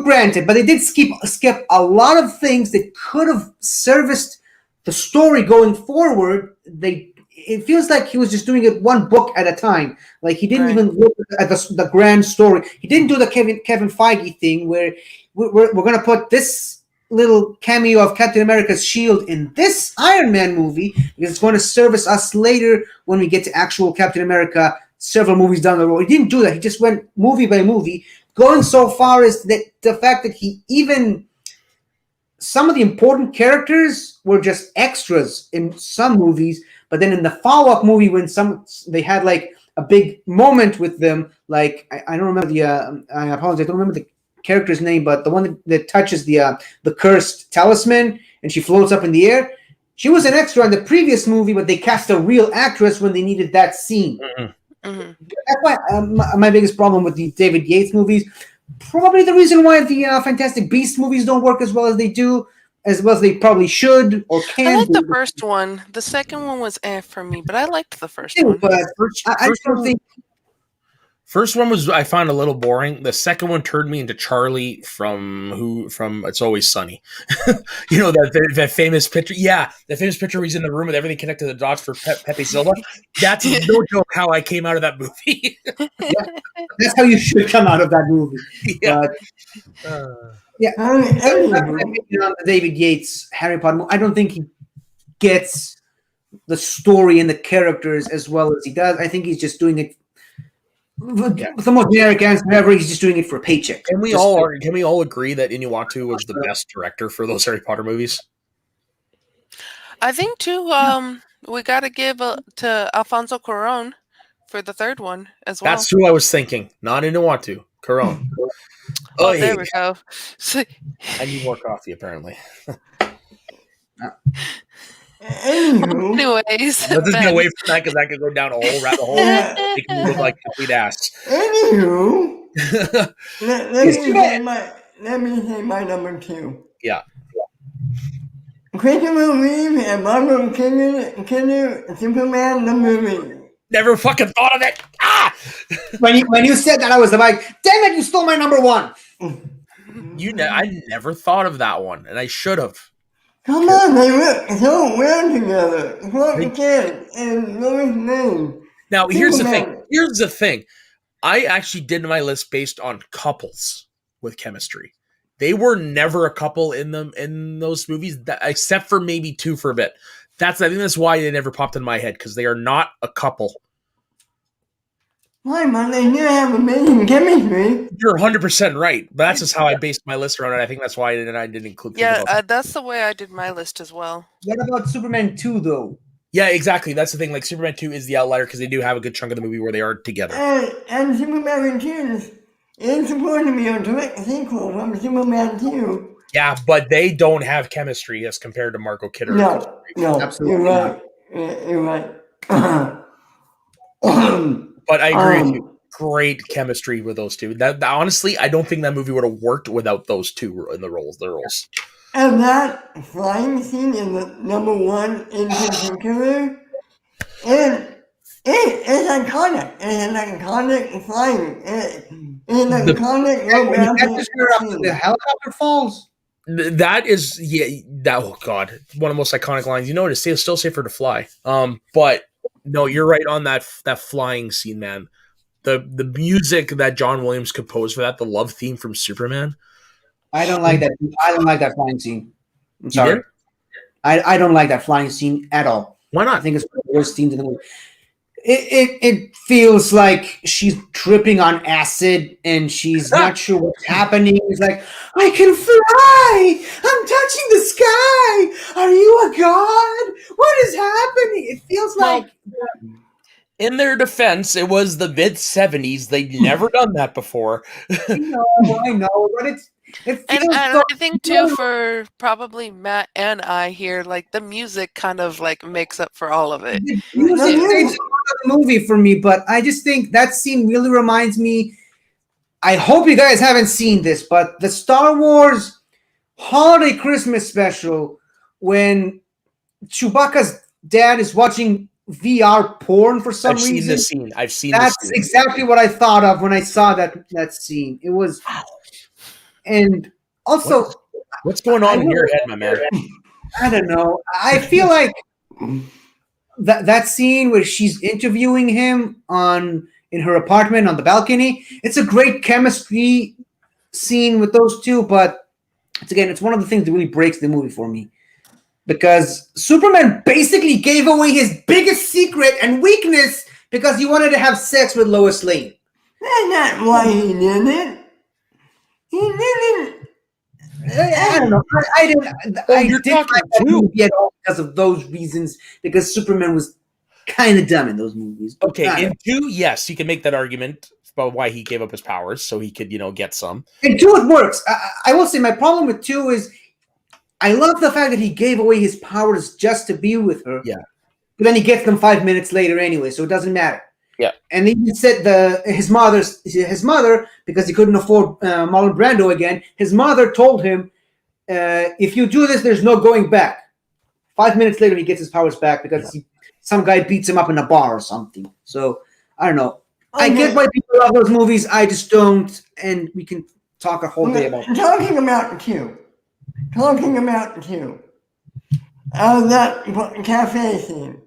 Granted, but they did skip a lot of things that could have serviced the story going forward. It feels like he was just doing it one book at a time. Like he didn't even look at the grand story. He didn't do the Kevin Feige thing where we're going to put this little cameo of Captain America's shield in this Iron Man movie because it's going to service us later when we get to actual Captain America several movies down the road. He didn't do that. He just went movie by movie, going so far as that the fact that some of the important characters were just extras in some movies, but then in the follow-up movie when they had like a big moment with them, like I don't remember I apologize, I don't remember the character's name, but the one that touches the cursed talisman and she floats up in the air. She was an extra in the previous movie, but they cast a real actress when they needed that scene. Mm-hmm. That's why my biggest problem with the David Yates movies, probably the reason why the Fantastic Beasts movies don't work as well as they do, as well as they probably should or can. I liked the first one. The second one was for me, but I liked the first one. But I don't think. First one was I found a little boring. The second one turned me into Charlie from It's Always Sunny. You know that famous picture. Yeah, the famous picture where he's in the room with everything connected to the dots for Pepe Silva. That's no joke how I came out of that movie. That's how you should come out of that movie. Yeah. On the David Yates Harry Potter movie, I don't think he gets the story and the characters as well as he does. I think he's just doing it. The most generic answer ever, he's just doing it for a paycheck. Can we all agree that Iñárritu was the best director for those Harry Potter movies? I think too. We got to give to Alfonso Cuarón for the third one as well. That's who I was thinking. Not Iñárritu, Cuarón. Oh, there we go. I need more coffee, apparently. Anyways, let's just get away from that because I could go down a whole rabbit hole. Make me look like a complete ass. Anywho, let me say my number 2. Yeah. Christopher Reeve and Margot Kidder, Superman the movie. Never fucking thought of it. Ah! When you said that, I was like, damn it, you stole my number 1. I never thought of that one, and I should have. Come on, they work so well together. Clark Kent and Lois Lane. Now, here's the thing. I actually did my list based on couples with chemistry. They were never a couple in those movies, except for maybe 2 for a bit. I think that's why they never popped in my head, because they are not a couple. Why, man? They do have amazing chemistry. You're 100% right. But that's just how I based my list around it. I think that's why I didn't include. Yeah, that's the way I did my list as well. What about Superman 2, though? Yeah, exactly. That's the thing. Like, Superman 2 is the outlier because they do have a good chunk of the movie where they are together. And Superman Returns is supposed to be a direct sequel from Superman 2. Yeah, but they don't have chemistry as compared to Margot Kidder. No, absolutely. You're right. But I agree with you. Great chemistry with those two. That honestly, I don't think that movie would have worked without those two in their roles. And that flying scene in the number 1 in particular, and it's iconic. It's an iconic flying. It's an iconic romantic scene. The helicopter falls. That is, oh God, one of the most iconic lines. You know, it's still safer to fly. But no, you're right on that flying scene, man. The music that John Williams composed for that, the love theme from Superman. I don't like that. I don't like that flying scene. I'm sorry. I don't like that flying scene at all. Why not? I think it's one of the worst scenes in the movie. It feels like she's tripping on acid and she's not sure what's happening. It's like, I can fly! I'm touching the sky! Are you a god? What is happening? It feels like... In their defense, it was the mid-70s. They'd never done that before. I know, but it feels I think too, for probably Matt and I here, like the music kind of like makes up for all of it. The music makes up for the movie for me, but I just think that scene really reminds me I hope you guys haven't seen this, but the Star Wars Holiday Christmas special, when Chewbacca's dad is watching VR porn for some I've seen reason. this scene. I've seen That's this scene. exactly what I thought of when I saw that scene. It was, and also, What's going on in your head, my man? I don't know. I feel like that scene where she's interviewing him in her apartment on the balcony. It's a great chemistry scene with those two, but it's one of the things that really breaks the movie for me. Because Superman basically gave away his biggest secret and weakness because he wanted to have sex with Lois Lane. That's not why he did it. He didn't. I don't know. I didn't like that movie at all because of those reasons. Because Superman was kind of dumb in those movies. Okay, in 2, yes, you can make that argument about why he gave up his powers so he could, get some. In 2, it works. I will say my problem with 2 is I love the fact that he gave away his powers just to be with her. Yeah. But then he gets them 5 minutes later anyway, so it doesn't matter. Yeah. And he said his mother, because he couldn't afford Marlon Brando again, his mother told him, if you do this, there's no going back. 5 minutes later, he gets his powers back because some guy beats him up in a bar or something. So, I don't know. I get why people love those movies. I just don't. And we can talk a whole day about it. Talking about two. That cafe scene.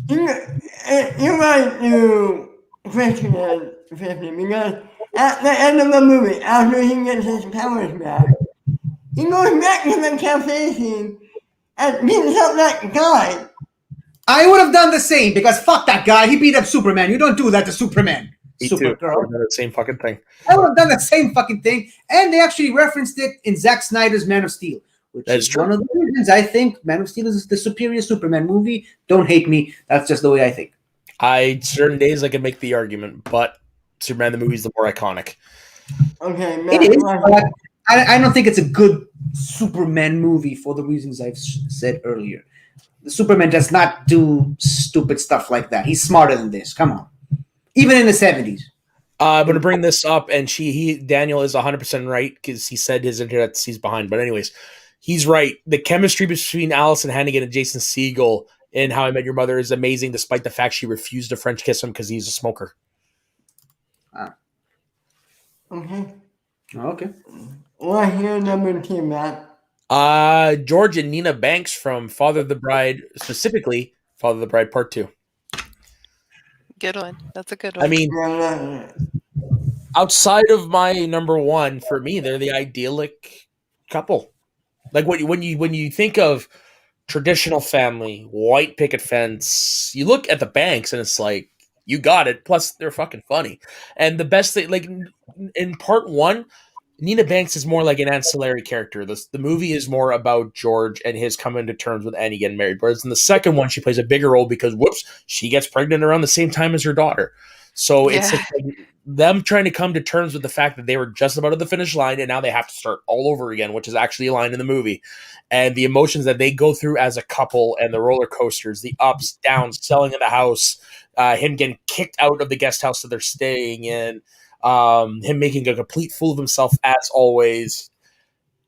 You might do question and 50 because at the end of the movie, after he gets his powers back, he goes back to the cafe scene and beats up that guy. I would have done the same because fuck that guy. He beat up Superman. You don't do that to Superman. Me Supergirl. too. I would have done the same fucking thing. I would have done the same fucking thing. And they actually referenced it in Zack Snyder's Man of Steel, which is one of the reasons I think Man of Steel is the superior Superman movie. Don't hate me. That's just the way I think. Certain days I can make the argument, but Superman the movie is the more iconic. Okay, It is, but I don't think it's a good Superman movie for the reasons I've said earlier. The Superman does not do stupid stuff like that. He's smarter than this. Come on. Even in the 70s. I'm going to bring this up, and Daniel is 100% right because he said his internet sees behind. But anyways, he's right. The chemistry between Allison Hannigan and Jason Segel in How I Met Your Mother is amazing, despite the fact she refused to French kiss him because he's a smoker. Okay. Okay. Well, here's number 2, Matt. George and Nina Banks from Father of the Bride, specifically Father of the Bride Part 2. Good one. That's a good one. I mean, outside of my number 1, for me, they're the idyllic couple. Like when you think of traditional family, white picket fence, you look at the Banks and it's like, you got it. Plus, they're fucking funny. And the best thing, like in Part 1, Nina Banks is more like an ancillary character. The movie is more about George and his coming to terms with Annie getting married. Whereas in the second one, she plays a bigger role because, she gets pregnant around the same time as her daughter. So it's like them trying to come to terms with the fact that they were just about at the finish line and now they have to start all over again, which is actually a line in the movie. And the emotions that they go through as a couple and the roller coasters, the ups, downs, selling of the house, him getting kicked out of the guest house that they're staying in, him making a complete fool of himself as always.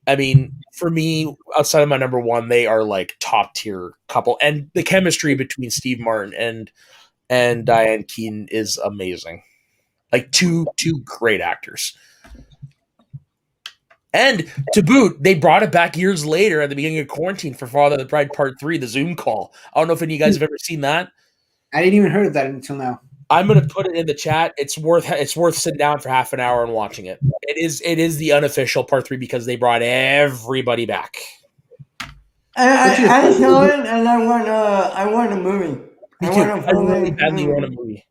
I mean, for me, outside of my number 1, they are like top tier couple, and the chemistry between Steve Martin and Diane Keaton is amazing. Like two great actors. And to boot, they brought it back years later at the beginning of quarantine for Father of the Bride Part 3, the Zoom call. I don't know if any of you guys have ever seen that. I didn't even heard of that until now. I'm going to put it in the chat. It's worth sitting down for half an hour and watching it. It is the unofficial Part 3 because they brought everybody back. I saw it and I want a movie. I really badly want a movie.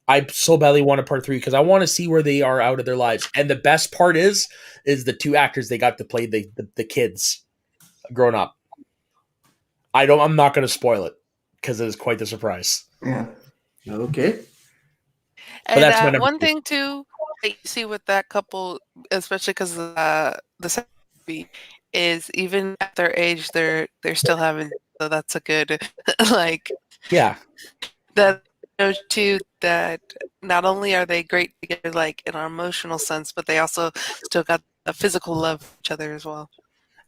I so badly want a Part 3 because I want to see where they are out of their lives. And the best part is the 2 actors they got to play the kids grown up. I'm not going to spoil it because it is quite the surprise. Yeah. Okay. And one thing too that you see with that couple, especially because the second movie, is even at their age, they're still having. So that's a good that too that not only are they great together, like in an emotional sense, but they also still got a physical love for each other as well.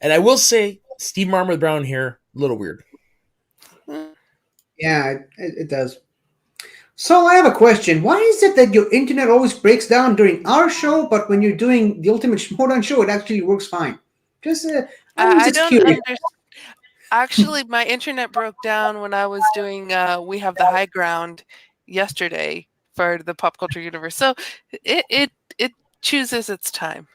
And I will say, Steve Marmor Brown here, a little weird. Yeah, it does. So I have a question. Why is it that your internet always breaks down during our show, but when you're doing the Ultimate Showdown show, it actually works fine? Just, I'm I just don't curious. understand. Actually, my internet broke down when I was doing We Have the High Ground yesterday for the Pop Culture Universe. So it chooses its time.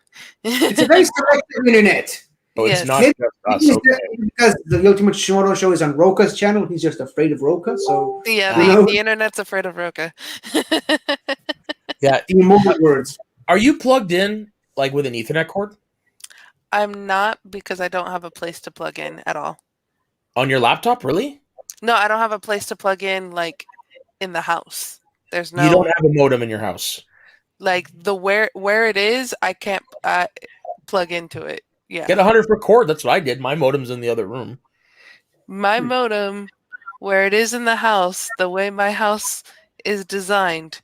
It's a very selective internet. Oh, it's Yes. not Maybe just us. Okay. because the Ultimate Showdown show is on Roka's channel, he's just afraid of Roka. So, Yeah, you know, the internet's afraid of Roka. Yeah. the immortal words. Are you plugged in like with an Ethernet cord I'm not because I don't have a place to plug in at all. on your laptop? Really? No, I don't have a place to plug in like in the house. There's You don't no have a modem in your house. like the where it is, I can't plug into it. Yeah. Get a 100-foot cord. That's what I did. My modem's in the other room. My modem, where it is in the house, the way my house is designed,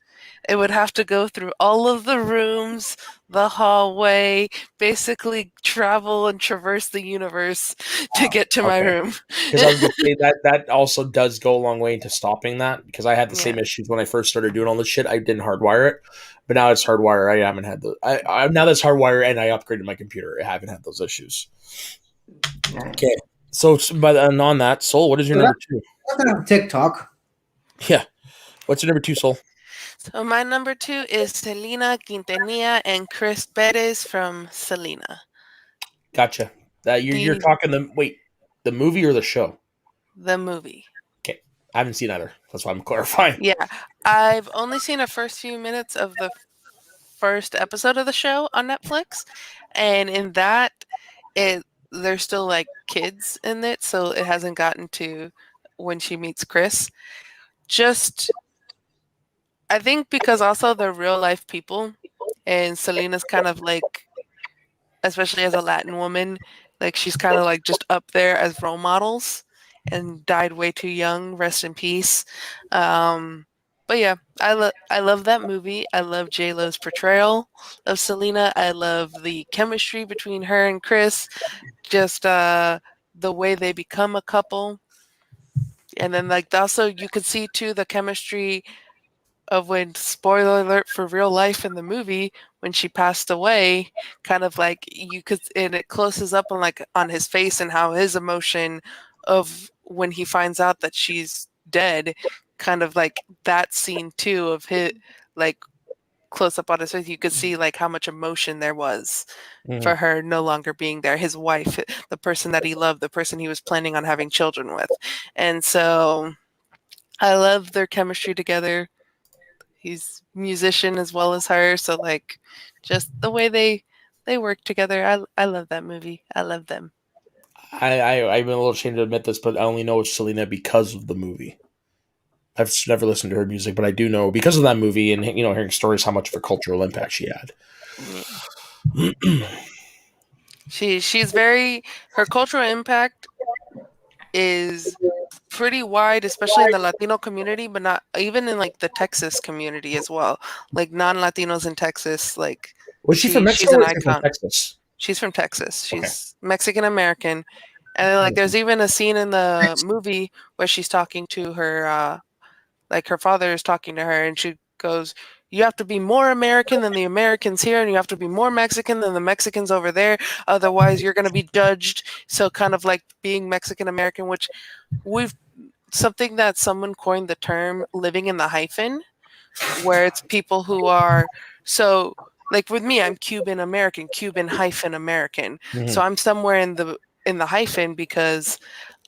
it would have to go through all of the rooms, the hallway, basically travel and traverse the universe to get to my Okay. room. Because I was going to say that also does go a long way into stopping that. Because I had the same Yeah. issues when I first started doing all this shit. I didn't hardwire it, but now it's hardwire. I haven't had the. I now that's hardwire, and I upgraded my computer. I haven't had those issues. Okay. So, but on that, Soul, what is your number two? Talking about TikTok. Yeah. What's your number two, Soul? So my number two is Selena Quintanilla and Chris Perez from Selena. Gotcha. You're talking the movie or the show? The movie. Okay. I haven't seen either. That's why I'm clarifying. Yeah. I've only seen the first few minutes of the first episode of the show on Netflix. And in that, there's still like kids in it, so it hasn't gotten to when she meets Chris. Just I think because also they're real life people, and Selena's kind of like, especially as a Latin woman, like she's kind of like just up there as role models, and died way too young. Rest in peace. But yeah, I love that movie. I love J Lo's portrayal of Selena. I love the chemistry between her and Chris. Just the way they become a couple, and then like also you could see too the chemistry of when, spoiler alert for real life in the movie, when she passed away, kind of like you could, and it closes up on like on his face and how his emotion of when he finds out that she's dead, kind of like that scene too of his like close up on his face, you could see like how much emotion there was for her no longer being there, his wife, the person that he loved, the person he was planning on having children with. And so I love their chemistry together. He's musician as well as her, so like just the way they work together. I love that movie. I love them. I'm a little ashamed to admit this, but I only know Selena because of the movie. I've never listened to her music, but I do know because of that movie and hearing stories how much of a cultural impact she had. Yeah. She's very, her cultural impact is pretty wide, especially in the Latino community, but not even in like the Texas community as well. Like non-Latinos in Texas, like Was she from she's Mexico an or is she from icon. Texas? She's from Texas. She's Okay. Mexican American. And then, like there's even a scene in the movie where she's talking to her like her father is talking to her and she goes, "You have to be more American than the Americans here, and you have to be more Mexican than the Mexicans over there. Otherwise, you're going to be judged." So, kind of like being Mexican American, which we've something that someone coined the term living in the hyphen, where it's people who are so like with me, I'm Cuban American, Cuban hyphen American. So I'm somewhere in the hyphen because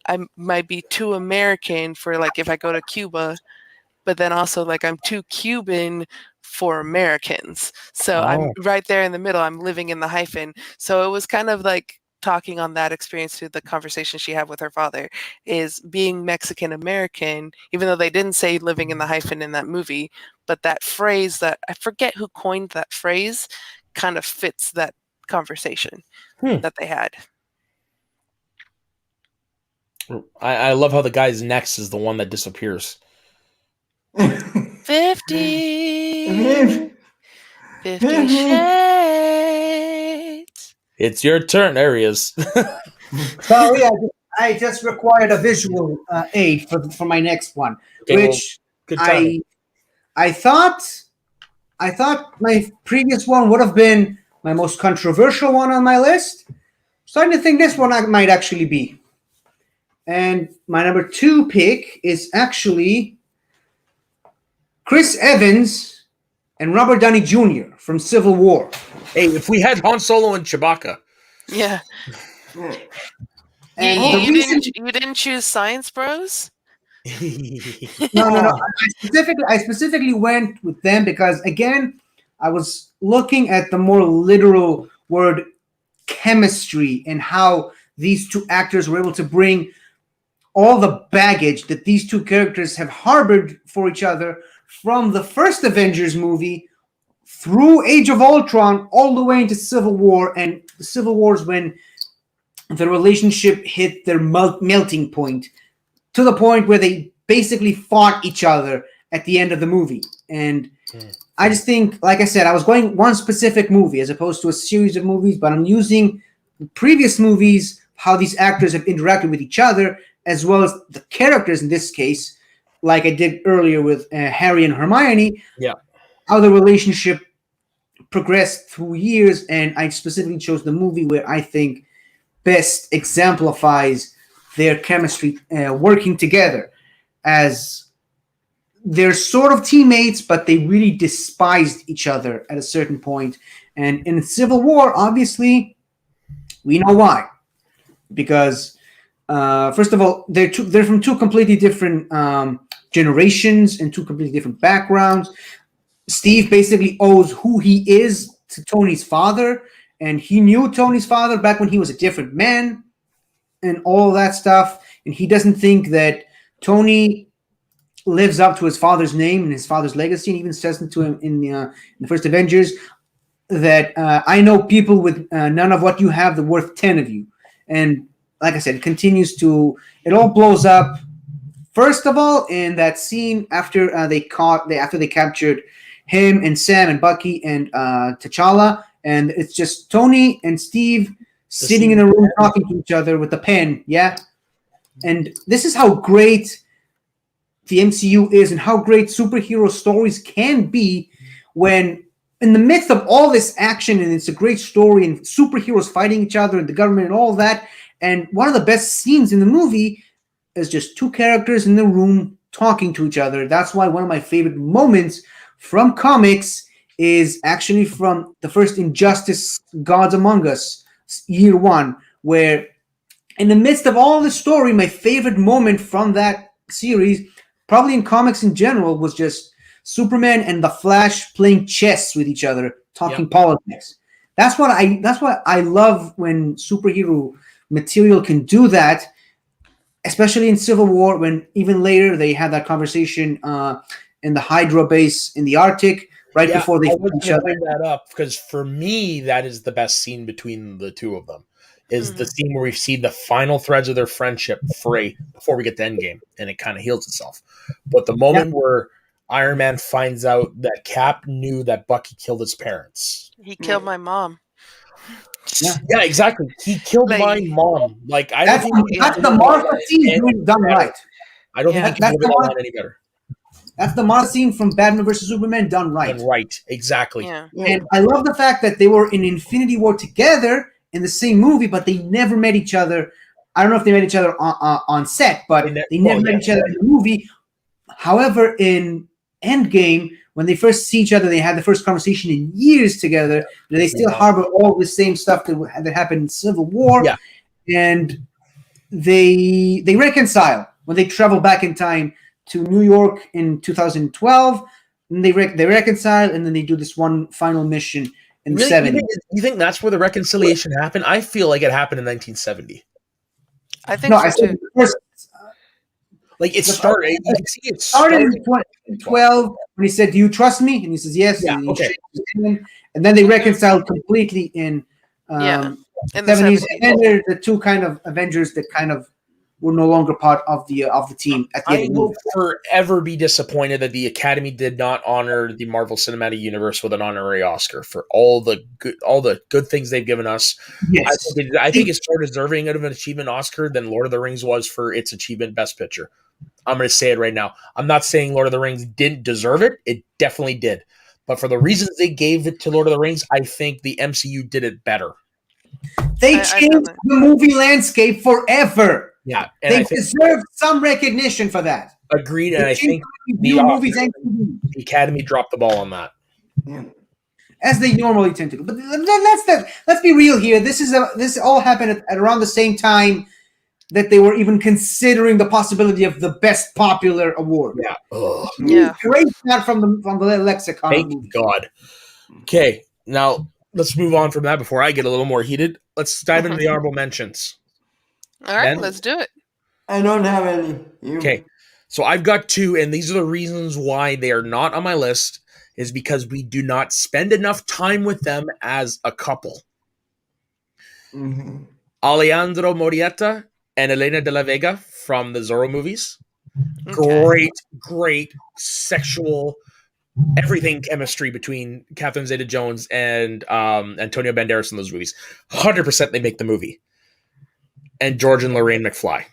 I might be too American for like if I go to Cuba, but then also like I'm too Cuban for Americans. So I'm right there in the middle. I'm living in the hyphen. So it was kind of like talking on that experience through the conversation she had with her father is being Mexican American, even though they didn't say living in the hyphen in that movie, but that phrase that I forget who coined that phrase kind of fits that conversation that they had. I love how the guy's next is the one that disappears. 50 Shades. It's your turn. There he is. Sorry, I just required a visual aid for my next one, Okay, which good timing. I thought my previous one would have been my most controversial one on my list. Starting to think this one might actually be. And my number 2 pick is actually Chris Evans and Robert Downey Jr. from Civil War. Hey, if we had Han Solo and Chewbacca. Yeah. And You didn't choose Science Bros? No. I specifically went with them because, again, I was looking at the more literal word chemistry and how these two actors were able to bring all the baggage that these two characters have harbored for each other from the first Avengers movie through Age of Ultron all the way into Civil War. And the Civil War is when the relationship hit their melting point, to the point where they basically fought each other at the end of the movie. And I just think, like I said, I was going one specific movie as opposed to a series of movies, but I'm using previous movies, how these actors have interacted with each other, as well as the characters in this case, like I did earlier with Harry and Hermione, how the relationship progressed through years. And I specifically chose the movie where I think best exemplifies their chemistry working together, as they're sort of teammates, but they really despised each other at a certain point. And in Civil War, obviously, we know why. Because, first of all, they're from two completely different generations and two completely different backgrounds. Steve basically owes who he is to Tony's father, and he knew Tony's father back when he was a different man and all that stuff. And he doesn't think that Tony lives up to his father's name and his father's legacy, and even says to him in the first Avengers that I know people with none of what you have, the worth 10 of you. And like I said, it all blows up. First of all, in that scene after they captured him and Sam and Bucky and T'Challa, and it's just Tony and Steve sitting in a room talking to each other with a pen, And this is how great the MCU is and how great superhero stories can be when, in the midst of all this action, and it's a great story and superheroes fighting each other and the government and all that, and one of the best scenes in the movie is just two characters in the room talking to each other. That's why one of my favorite moments from comics is actually from the first Injustice Gods Among Us, year 1, where in the midst of all the story, my favorite moment from that series, probably in comics in general, was just Superman and the Flash playing chess with each other, talking politics. That's what I love when superhero material can do that, especially in Civil War, when even later they had that conversation in the Hydra base in the Arctic, right before they fight each other. Bring that up because for me, that is the best scene between the two of them. Is the scene where we see the final threads of their friendship fray before we get to Endgame, and it kind of heals itself. But the moment where Iron Man finds out that Cap knew that Bucky killed his parents. He killed my mom. Yeah, exactly. He killed my mom. Like that's the Martha scene done right. I don't think he can do it any better. That's the Martha scene from Batman vs. Superman done right. Right, exactly. Yeah. And I love the fact that they were in Infinity War together in the same movie, but they never met each other. I don't know if they met each other on set, but they never met each other in the movie. However, in Endgame, when they first see each other, they had the first conversation in years together. They still harbor all the same stuff that happened in Civil War. Yeah. And they reconcile when they travel back in time to New York in 2012. And they reconcile, and then they do this one final mission in the 70s. You think that's where the reconciliation happened? I feel like it happened in 1970. I think so too. Like it started. You can see it started in 2012 when he said, "Do you trust me?" And he says, "Yes." Yeah. Okay. And then they reconciled completely in the 70s. And then there are the two kind of Avengers that kind of were no longer part of the team at the end I of the will movie. forever be disappointed that the Academy did not honor the Marvel Cinematic Universe with an honorary Oscar for all the good things they've given us. Yes. I think it's more deserving of an achievement Oscar than Lord of the Rings was for its achievement Best Picture. I'm going to say it right now. I'm not saying Lord of the Rings didn't deserve it. It definitely did. But for the reasons they gave it to Lord of the Rings, I think the MCU did it better. They changed the movie landscape forever. Yeah, and they I think deserve some recognition for that. Agreed, and I think the Academy dropped the ball on that. Yeah. As they normally tend to do. But let's be real here. This all happened at around the same time that they were even considering the possibility of the Best Popular Award. Yeah. Ugh. Yeah. Erase that from the lexicon. Thank God. Okay, now let's move on from that before I get a little more heated. Let's dive into the honorable mentions. All right, Ben? let's do it. I don't have any. Okay, so I've got two, and these are the reasons why they are not on my list, is because we do not spend enough time with them as a couple. Mm-hmm. Alejandro Morieta and Elena de la Vega from the Zorro movies. Okay. Great sexual everything chemistry between Catherine Zeta-Jones and Antonio Banderas in those movies. 100% they make the movie. And George and Lorraine McFly.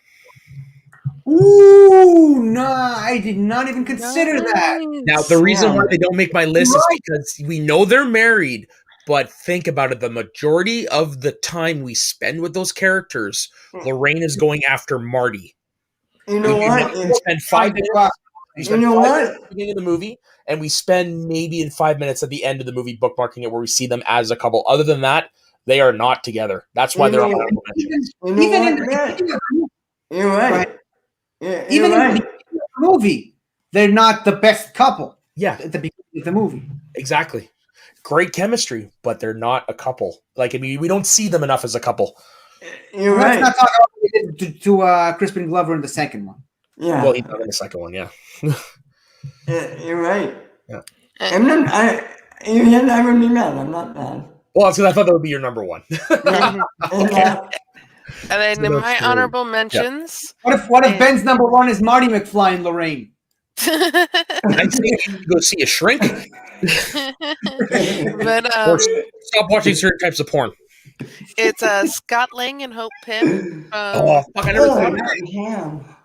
Ooh, no, I did not even consider that. Now, the reason why they don't make my list is because we know they're married, but think about it. The majority of the time we spend with those characters, Lorraine is going after Marty. You know what? We spend 5 minutes. You know what? At the beginning of the movie, and we spend maybe in 5 minutes at the end of the movie bookmarking it where we see them as a couple. Other than that, they are not together. That's why they're on honorable mentions. You're right. Yeah, even in the movie, they're not the best couple. Yeah. At the beginning of the movie. Exactly. Great chemistry, but they're not a couple. Like, I mean, we don't see them enough as a couple. You're right. Let's not talk about what they did to Crispin Glover in the second one. Yeah. Well, he's not in the second one, yeah. You're right. Yeah. You said I would be mad. I'm not mad. Well, it's because I thought that would be your number one. Okay. And then So in that's my true. honorable mentions. What if Ben's number one is Marty McFly and Lorraine? I think you go see a shrink. But Or stop watching certain types of porn. it's Scott Lang and Hope Pym. Fuck, I never thought of that. Damn.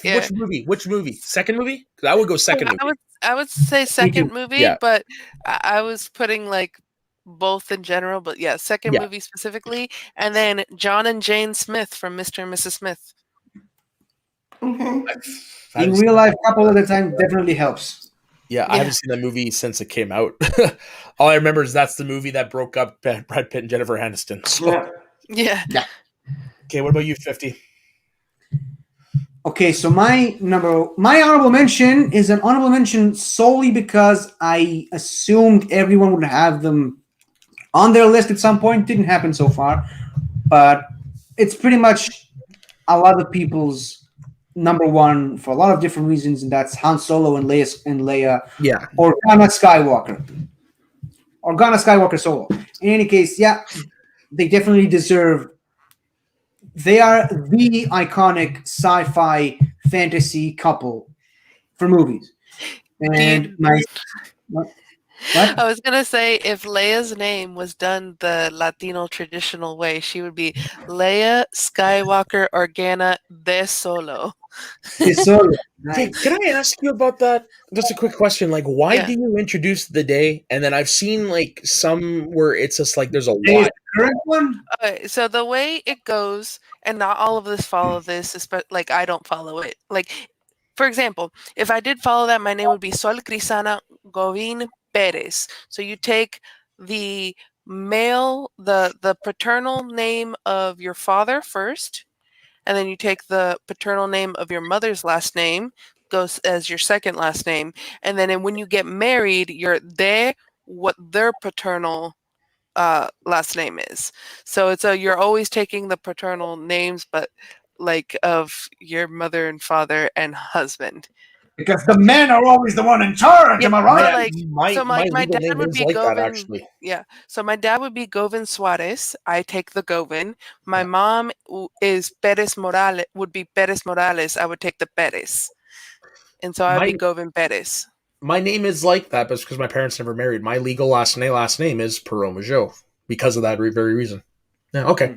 Yeah. Which movie? Second movie? Because I would go second movie. I would say second movie, Yeah. but I was putting like both in general, but yeah, second Yeah. movie specifically, and then John and Jane Smith from Mr. and Mrs. Smith. Okay. In real life, a couple of the time definitely helps. Yeah, I haven't seen that movie since it came out. All I remember is that's the movie that broke up Brad Pitt and Jennifer Aniston. So. Yeah. Yeah. Okay, what about you, 50? Okay, so my honorable mention is an honorable mention solely because I assumed everyone would have them on their list at some point. Didn't happen so far, but it's pretty much a lot of people's number one for a lot of different reasons, and that's Han Solo and Leia. Yeah. Organa Skywalker Solo. In any case, yeah, they definitely deserve. They are the iconic sci-fi fantasy couple for movies. And what? I was gonna say if Leia's name was done the Latino traditional way, she would be Leia Skywalker Organa de Solo. Solo. Hey, can I ask you about that? Just a quick question. Like, why do you introduce the day? And then I've seen like some where it's just like there's a lot. Current one? Okay, so the way it goes, and not all of us follow this, but like I don't follow it. Like, for example, if I did follow that, my name would be Sol Crisana Govin Perez. So you take the male, the paternal name of your father first, and then you take the paternal name of your mother's last name, goes as your second last name, and then when you get married, you're what their paternal last name is. So it's you're always taking the paternal names, but like of your mother and father and husband. Because the men are always the one in charge. Am I right? So like, my legal dad name would is be like that, Govan. actually. Yeah. So my dad would be Govan Suarez. I take the Govan. My mom is Perez Morales. Would be Perez Morales. I would take the Perez. And so I'd be Govan Perez. My name is like that, but it's because my parents never married. My legal last name is Perot Majot because of that very reason. Yeah. Okay.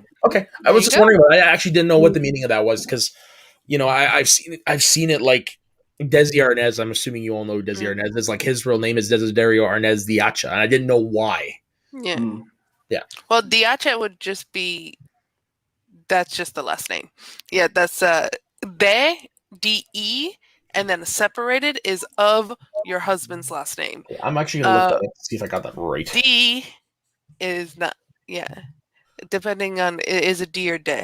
I was just wondering. I actually didn't know what the meaning of that was because, I've seen it like Desi Arnaz. I'm assuming you all know who Desi Arnaz is. Like his real name is Desiderio Arnaz Diacha, and I didn't know why. Yeah. Well, Diacha would just be. That's just the last name. Yeah, that's DE, and then separated is of your husband's last name. I'm actually gonna look that up to see if I got that right. D is not. Yeah, depending on is a D or D,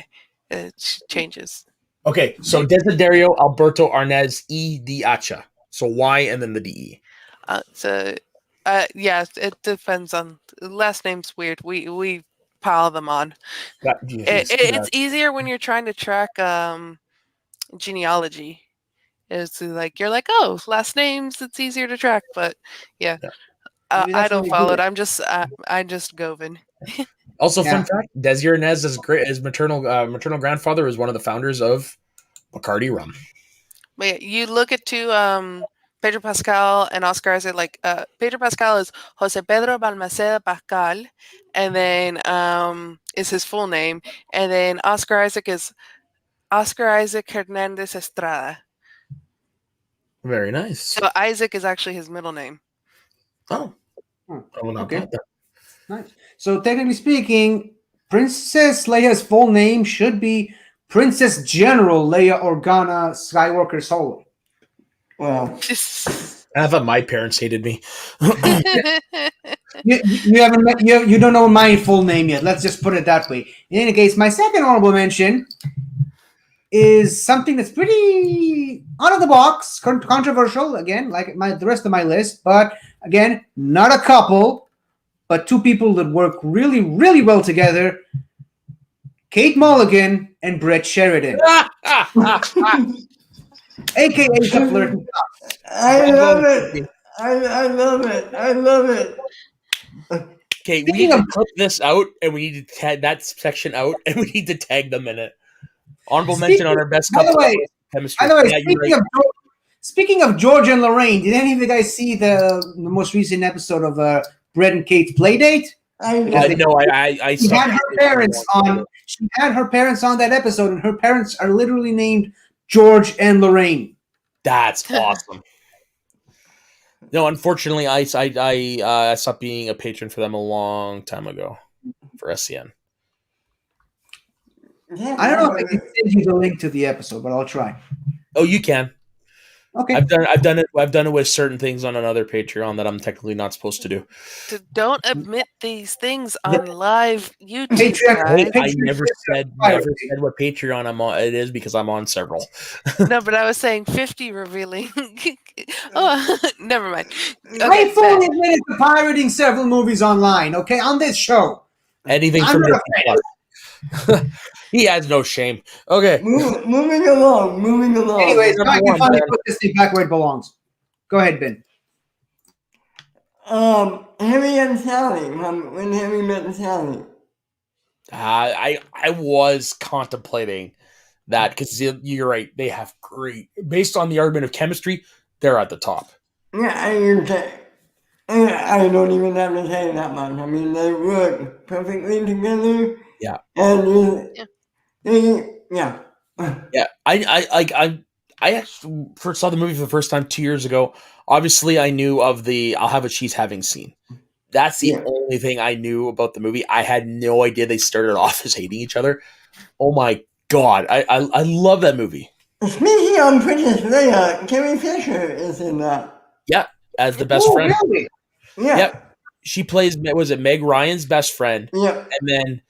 it changes. Okay, so Desiderio Alberto Arnaz E Diacha. So Y and then the DE. Yeah, it depends on last name's weird. We pile them on. It's easier when you're trying to track genealogy. It's like you're like, oh, last names. It's easier to track, but yeah, I don't follow it. I'm just Govan. Also, fun fact: Desi Arnaz his maternal grandfather is one of the founders of Bacardi rum. But yeah, you look at Pedro Pascal and Oscar Isaac. Like Pedro Pascal is Jose Pedro Balmaceda Pascal, and then is his full name, and then Oscar Isaac is Oscar Isaac Hernandez Estrada. Very nice. So Isaac is actually his middle name. Oh, okay. Nice. So technically speaking, Princess Leia's full name should be Princess General Leia Organa Skywalker Solo. Well, I thought my parents hated me. you don't know my full name yet. Let's just put it that way. In any case, my second honorable mention is something that's pretty out of the box, controversial. Again, like the rest of my list, but again, not a couple. But two people that work really, really well together, Kate Mulligan and Brett Sheridan. A.K.A. the Flirting Cops. I love it. I love it. Okay, we need to clip this out, and we need to tag that section out, and we need to tag them in it. Honorable mention on our best couple of chemistry. By the way, speaking of George and Lorraine, did any of you guys see the most recent episode of Brett and Kate's Playdate? I she had her parents on. She had her parents on that episode, and her parents are literally named George and Lorraine. That's awesome. No, unfortunately, I stopped being a patron for them a long time ago for SCN. I don't know if I can send you the link to the episode, but I'll try. Oh, you can. Okay. I've done it with certain things on another Patreon that I'm technically not supposed to do. Don't admit these things on live YouTube. Patreon. I never said what Patreon I'm on. It is because I'm on several. No, but I was saying 50 revealing. Oh, never mind. Okay, I fully admitted to pirating several movies online. Okay, on this show. Anything from Disney+. He has no shame. Okay. Moving along. Anyways, I can finally put this thing back where it belongs. Go ahead, Ben. Harry and Sally. When Harry met Sally. I was contemplating that because you're right. They have great, based on the argument of chemistry, they're at the top. Yeah, I don't even have to say that much. I mean, they work perfectly together. Yeah. And yeah. I actually first saw the movie for the first time 2 years ago. Obviously, I knew of the "I'll have what she's having" scene. That's the only thing I knew about the movie. I had no idea they started off as hating each other. Oh my god, I love that movie. Speaking of Princess Leia, Carrie Fisher is in that. Yeah, as the best friend. Really? Yeah. Yep. She plays. Was it Meg Ryan's best friend? Yeah. And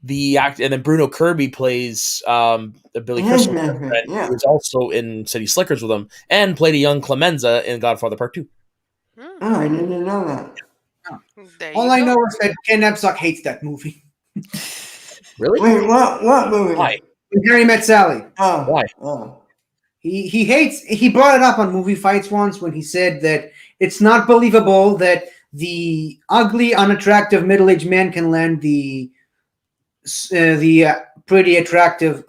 then Bruno Kirby plays the Billy Crystal friend, who was also in City Slickers with him, and played a young Clemenza in Godfather Part 2. Oh, I didn't know that. All I know is that Ken Napzok hates that movie. Really? Wait, what movie? Why? When Harry Met Sally. Oh. Why? Oh. He brought it up on Movie Fights once when he said that it's not believable that the ugly, unattractive middle-aged man can land the pretty attractive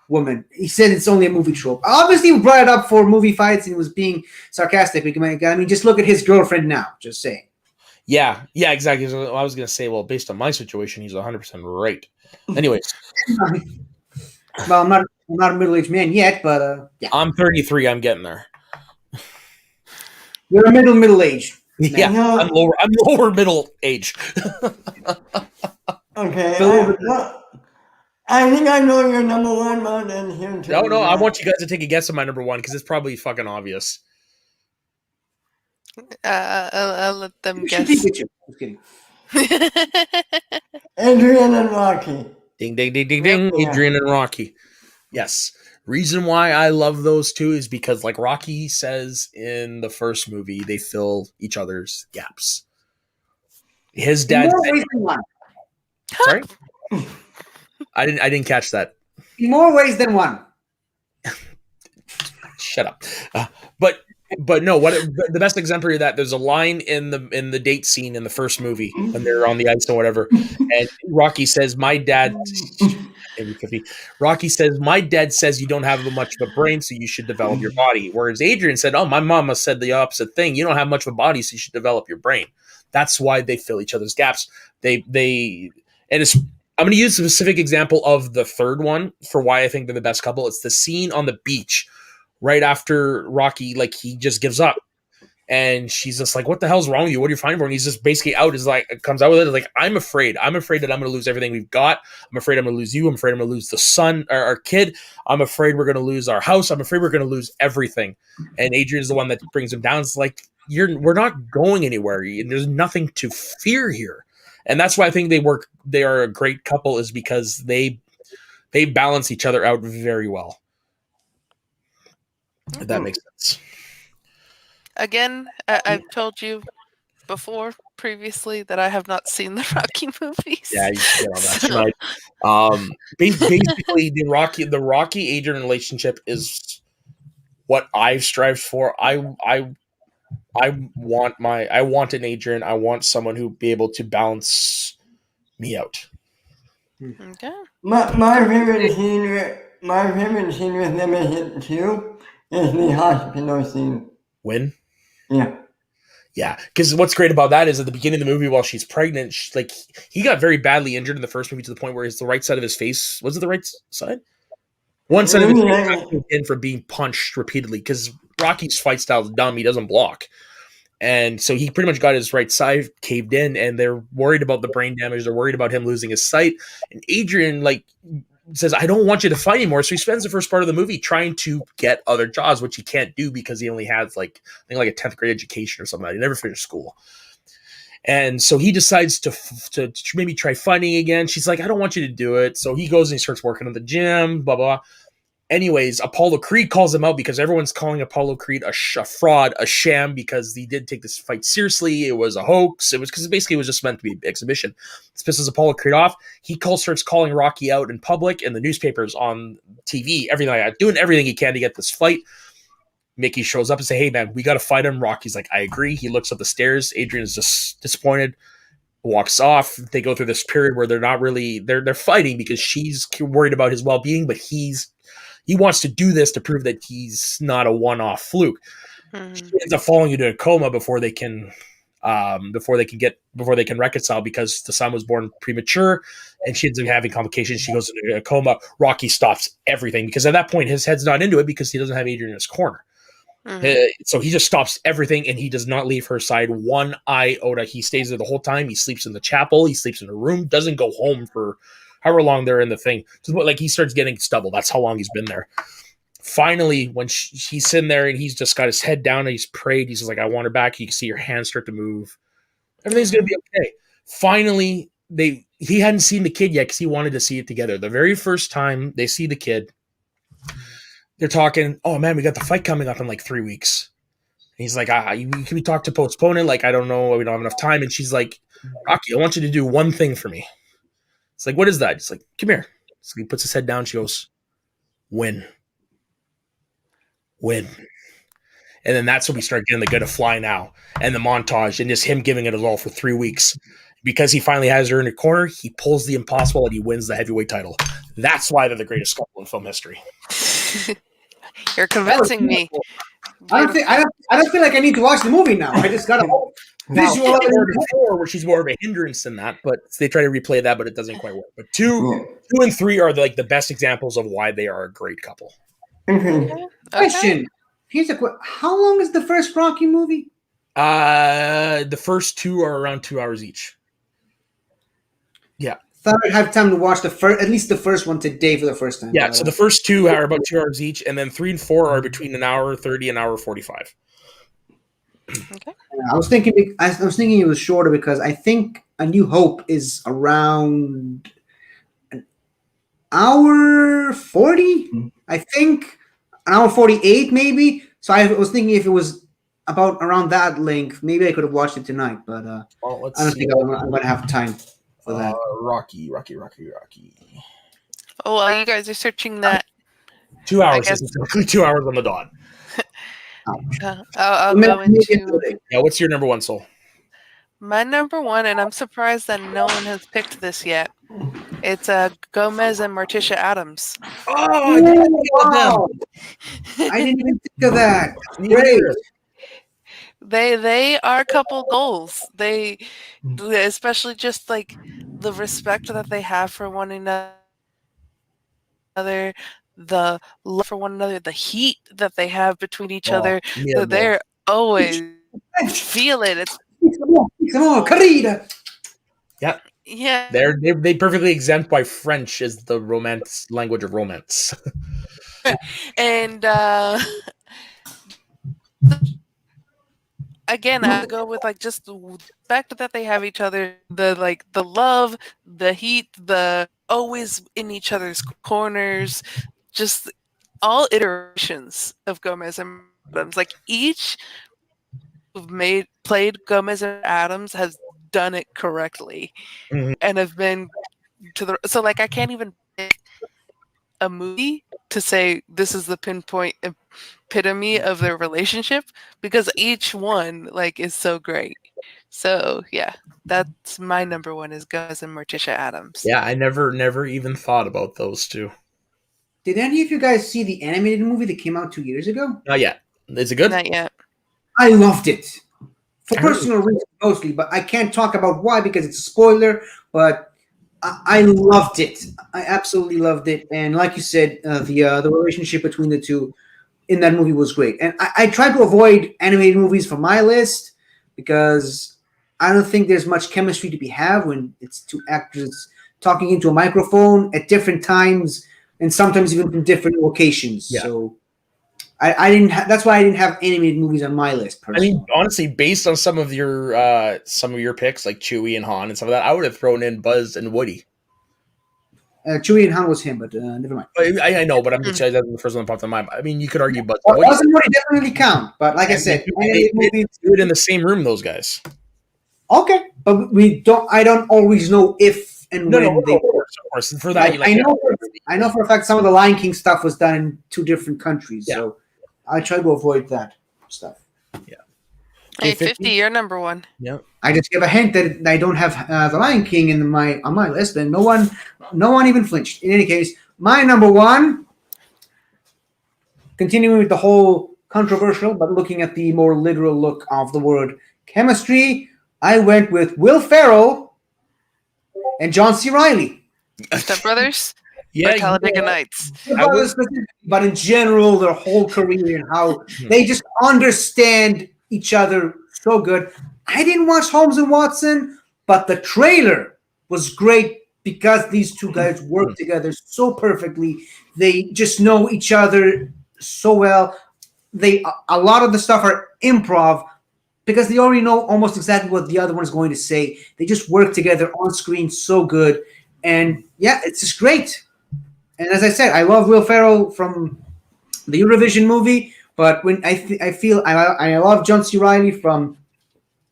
woman. He said it's only a movie trope. Obviously, he brought it up for Movie Fights and was being sarcastic. I mean, just look at his girlfriend now. Just saying. Yeah, exactly. So I was going to say, well, based on my situation, he's 100% right. Anyways. Well, I'm not a middle-aged man yet, but yeah. I'm 33. I'm getting there. You're a middle age. Yeah, I'm lower middle age. Okay. I think I know your number one, man, and here too. No, I want you guys to take a guess on my number one because it's probably fucking obvious. I'll let them guess. Just kidding. Adrian and Rocky. Ding, ding, ding, ding, ding. Yeah. Adrian and Rocky. Yes. Reason why I love those two is because, like Rocky says in the first movie, they fill each other's gaps. His dad. In more ways than one. Sorry, I didn't catch that. In more ways than one. Shut up. But no. What the best exemplary of that? There's a line in the date scene in the first movie when they're on the ice or whatever, and Rocky says, "My dad." Rocky says, "My dad says you don't have much of a brain, so you should develop your body." Whereas Adrian said, "Oh, my mama said the opposite thing. You don't have much of a body, so you should develop your brain." That's why they fill each other's gaps. I'm going to use a specific example of the third one for why I think they're the best couple. It's the scene on the beach right after Rocky, like he just gives up. And she's just like, "What the hell's wrong with you? What are you fighting for?" And he's just basically comes out with it like, I'm afraid that I'm going to lose everything we've got. I'm afraid I'm going to lose you. I'm afraid I'm going to lose the son, our kid. I'm afraid we're going to lose our house. I'm afraid we're going to lose everything. And Adrian's the one that brings him down. It's like, we're not going anywhere. There's nothing to fear here. And that's why I think they are a great couple, is because they balance each other out very well. If that makes sense. Again, I've told you previously that I have not seen the Rocky movies. Yeah, you should get on that tonight. Basically, the Rocky Adrian relationship is what I've strived for. I want an Adrian. I want someone who be able to balance me out. Okay. My favorite scene with them in it too is the hospital scene. When? Yeah, because what's great about that is at the beginning of the movie, while she's pregnant, he got very badly injured in the first movie to the point where the right side of his face, was it the right side? One side of his face got in from being punched repeatedly, because Rocky's fight style is dumb. He doesn't block. And so he pretty much got his right side caved in, and they're worried about the brain damage. They're worried about him losing his sight. And Adrian, says, "I don't want you to fight anymore." So he spends the first part of the movie trying to get other jobs, which he can't do because he only has I think a 10th grade education or something like that. He never finished school. And so he decides to maybe try fighting again. She's like, "I don't want you to do it." So he goes and he starts working at the gym, blah, blah. Anyways, Apollo Creed calls him out because everyone's calling Apollo Creed a fraud, a sham, because he did take this fight seriously. It was a hoax. It was because basically it was just meant to be an exhibition. This pisses Apollo Creed off. He starts calling Rocky out in public, in the newspapers, on TV, everything like that, doing everything he can to get this fight. Mickey shows up and say, "Hey man, we got to fight him." Rocky's like, "I agree." He looks up the stairs. Adrian is just disappointed, walks off. They go through this period where they're not really, they're fighting because she's worried about his well-being, but he wants to do this to prove that he's not a one-off fluke. She ends up falling into a coma before they can reconcile, because the son was born premature and she ends up having complications. She goes into a coma. Rocky stops everything because at that point his head's not into it because he doesn't have Adrian in his corner. So he just stops everything and he does not leave her side one iota. He stays there the whole time. He sleeps in the chapel. He sleeps in a room. Doesn't go home for however long they're in the thing. So he starts getting stubble. That's how long he's been there. Finally, when he's sitting there and he's just got his head down and he's prayed, he's just like, "I want her back." You can see her hands start to move. Everything's going to be okay. Finally, he hadn't seen the kid yet because he wanted to see it together. The very first time they see the kid, they're talking, "Oh man, we got the fight coming up in 3 weeks." And he's like, "Can we talk to postpone it? I don't know. We don't have enough time." And she's like, "Rocky, I want you to do one thing for me." It's like, "What is that?" He's like, "Come here." So he puts his head down. She goes, "Win." win. And then that's when we start getting the good of Fly Now and the montage and just him giving it his all for 3 weeks. Because he finally has her in a corner, he pulls the impossible and he wins the heavyweight title. That's why they're the greatest couple in film history. You're convincing me. I don't feel like I need to watch the movie now. I just got a visual of it. 4, which is more of a hindrance than that, but they try to replay that, but it doesn't quite work. But 2 and 3 are like the best examples of why they are a great couple. Okay. Question. Here's a question. How long is the first Rocky movie? The first 2 are around 2 hours each. Yeah. Thought I'd have time to watch at least the first one today for the first time. Yeah, so the first 2 are about 2 hours each, and then 3 and 4 are between an hour 30 and an hour 45. Okay. I was thinking it was shorter because I think A New Hope is around an hour 40. I think an hour 48 maybe. So I was thinking if it was about around that length, maybe I could have watched it tonight. But I don't think I'm going to have time for that. Rocky. Oh, while you guys are searching that, 2 hours. It's exactly 2 hours on the dot. I'll go into Yeah, what's your number 1, Soul? my number 1, and I'm surprised that no one has picked this yet. It's Gomez and Morticia Addams. Oh, I didn't think of them. I didn't even think of that. Great. They are couple goals. They, especially just like the respect that they have for one another, the love for one another, the heat that they have between each other. Yeah, They're always feel it. It's Come on, Carida. yeah. They perfectly exempt by French as the romance language of romance. And again, I go with like just the fact that they have each other, the love, the heat, the always in each other's corners, just all iterations of Gomez and Adams. Like each who've played Gomez and Adams has done it correctly, and have been so like I can't even pick a movie to say this is the pinpoint epitome of their relationship because each one like is so great. So yeah, that's my number 1 is Gomez and Morticia Addams. Yeah, I never even thought about those 2. Did any of you guys see the animated movie that came out 2 years ago? Not yet. Is it good? Not yet. I loved it. For personal reasons mostly, but I can't talk about why because it's a spoiler, but I loved it. I absolutely loved it. And like you said, the relationship between the two in that movie was great. And I try to avoid animated movies from my list because I don't think there's much chemistry to be had when it's 2 actors talking into a microphone at different times and sometimes even from different locations. Yeah. So I didn't. That's why I didn't have animated movies on my list. Personally. I mean, honestly, based on some of your picks, like Chewie and Han and some of that, I would have thrown in Buzz and Woody. Chewie and Han was him, but never mind. I know, but I'm just saying that's the first one that popped in my mind. I mean, you could argue Buzz. Buzz and Woody definitely count, but like I said, they do it in the same room. Those guys. Okay, but we don't. I don't always know if and when they. Of course. For that, I know for a fact some of the Lion King stuff was done in 2 different countries, so I try to avoid that stuff. Yeah. Hey, 50, you're number 1. Yeah. I just give a hint that I don't have the Lion King on my list, and no one even flinched. In any case, my number 1. Continuing with the whole controversial, but looking at the more literal look of the word chemistry, I went with Will Ferrell and John C. Reilly. Step Brothers? Yeah. Talladega Nights. But in general, their whole career and how they just understand each other so good. I didn't watch Holmes and Watson, but the trailer was great because these 2 guys work together so perfectly. They just know each other so well. A lot of the stuff are improv because they already know almost exactly what the other one is going to say. They just work together on screen so good. And yeah, it's just great. And as I said, I love Will Ferrell from the Eurovision movie, but when I love John C. Reilly from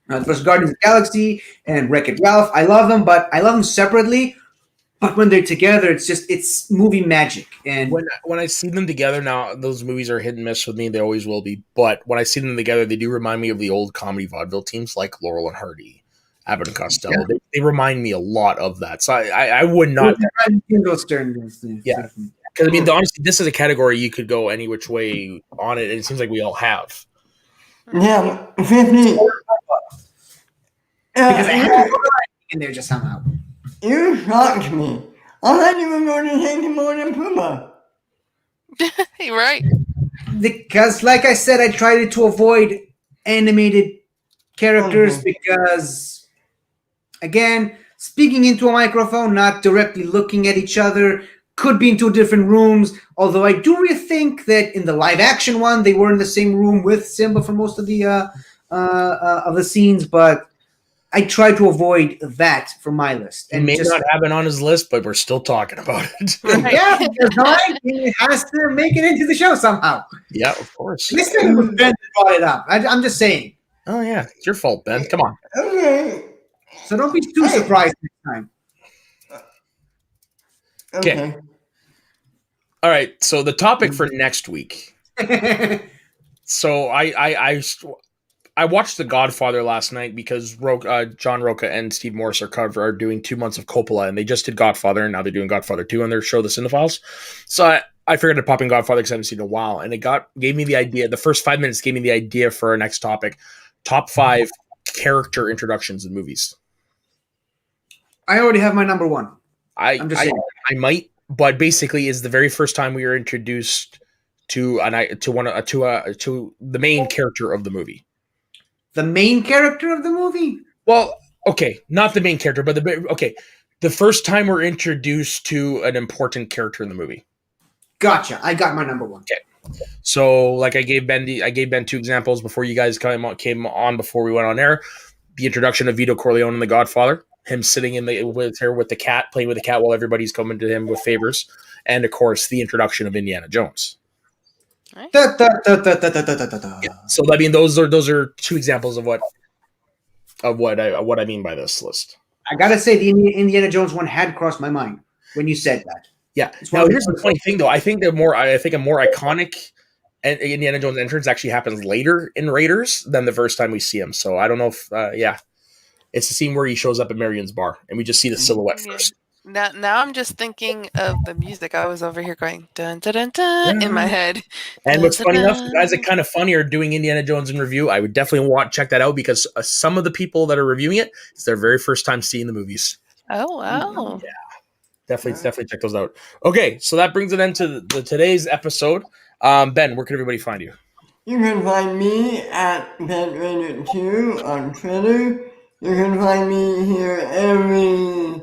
the first Guardians of the Galaxy and Wreck-It Ralph. I love them, but I love them separately. but when they're together, it's movie magic. And when I see them together now, those movies are hit and miss with me. They always will be. But when I see them together, they do remind me of the old comedy vaudeville teams like Laurel and Hardy, Abbott and Costello. Yeah. They remind me a lot of that. So I would not. Yeah. Because I mean, honestly, this is a category you could go any which way on it, and it seems like we all have. Yeah, 50. Because it has in there just somehow. You shocked me. I thought you were going to say Timon and Pumbaa. You're right. Because, like I said, I tried to avoid animated characters because, again, speaking into a microphone, not directly looking at each other, could be in two different rooms. Although I do think that in the live action one, they were in the same room with Simba for most of the scenes, but I try to avoid that from my list. And may not have it on his list, but we're still talking about it. Yeah, because it has to make it into the show somehow. Yeah, of course. This thing was Ben that brought it up. I'm just saying. Oh yeah, it's your fault, Ben. Come on. Okay. So don't be too surprised next time. Okay. All right. So the topic for next week. So I watched The Godfather last night because John Roca and Steve Morris are doing 2 months of Coppola, and they just did Godfather, and now they're doing Godfather 2 on their show, The Cinephiles. So I figured I'd pop in Godfather because I haven't seen it in a while, and it gave me the idea. The first 5 minutes gave me the idea for our next topic: top 5 character introductions in movies. I already have my number one. I'm just saying. I might, but basically, is the very first time we were introduced to the main character of the movie. The main character of the movie? Well, okay, not the main character, but the first time we're introduced to an important character in the movie. Gotcha. I got my number one. Okay. So, like I gave Ben 2 examples before you guys came on before we went on air. The introduction of Vito Corleone in The Godfather, him sitting with the cat, playing with the cat while everybody's coming to him with favors, and of course the introduction of Indiana Jones. Right. Yeah. So I mean, those are 2 examples of what I mean by this list. I gotta say, the Indiana Jones one had crossed my mind when you said that. Yeah. Now here's the funny thing, though. I think a more iconic Indiana Jones entrance actually happens later in Raiders than the first time we see him. So I don't know if it's the scene where he shows up at Marion's bar and we just see the silhouette first. Now I'm just thinking of the music. I was over here going dun dun dun dun in my head. And what's funny enough, the guys that kind of funny are doing Indiana Jones in review. I would definitely check that out because some of the people that are reviewing it's their very first time seeing the movies. Oh wow! Yeah, definitely check those out. Okay, so that brings it into today's episode. Ben, where can everybody find you? You can find me at BenRated2 on Twitter. You can find me here every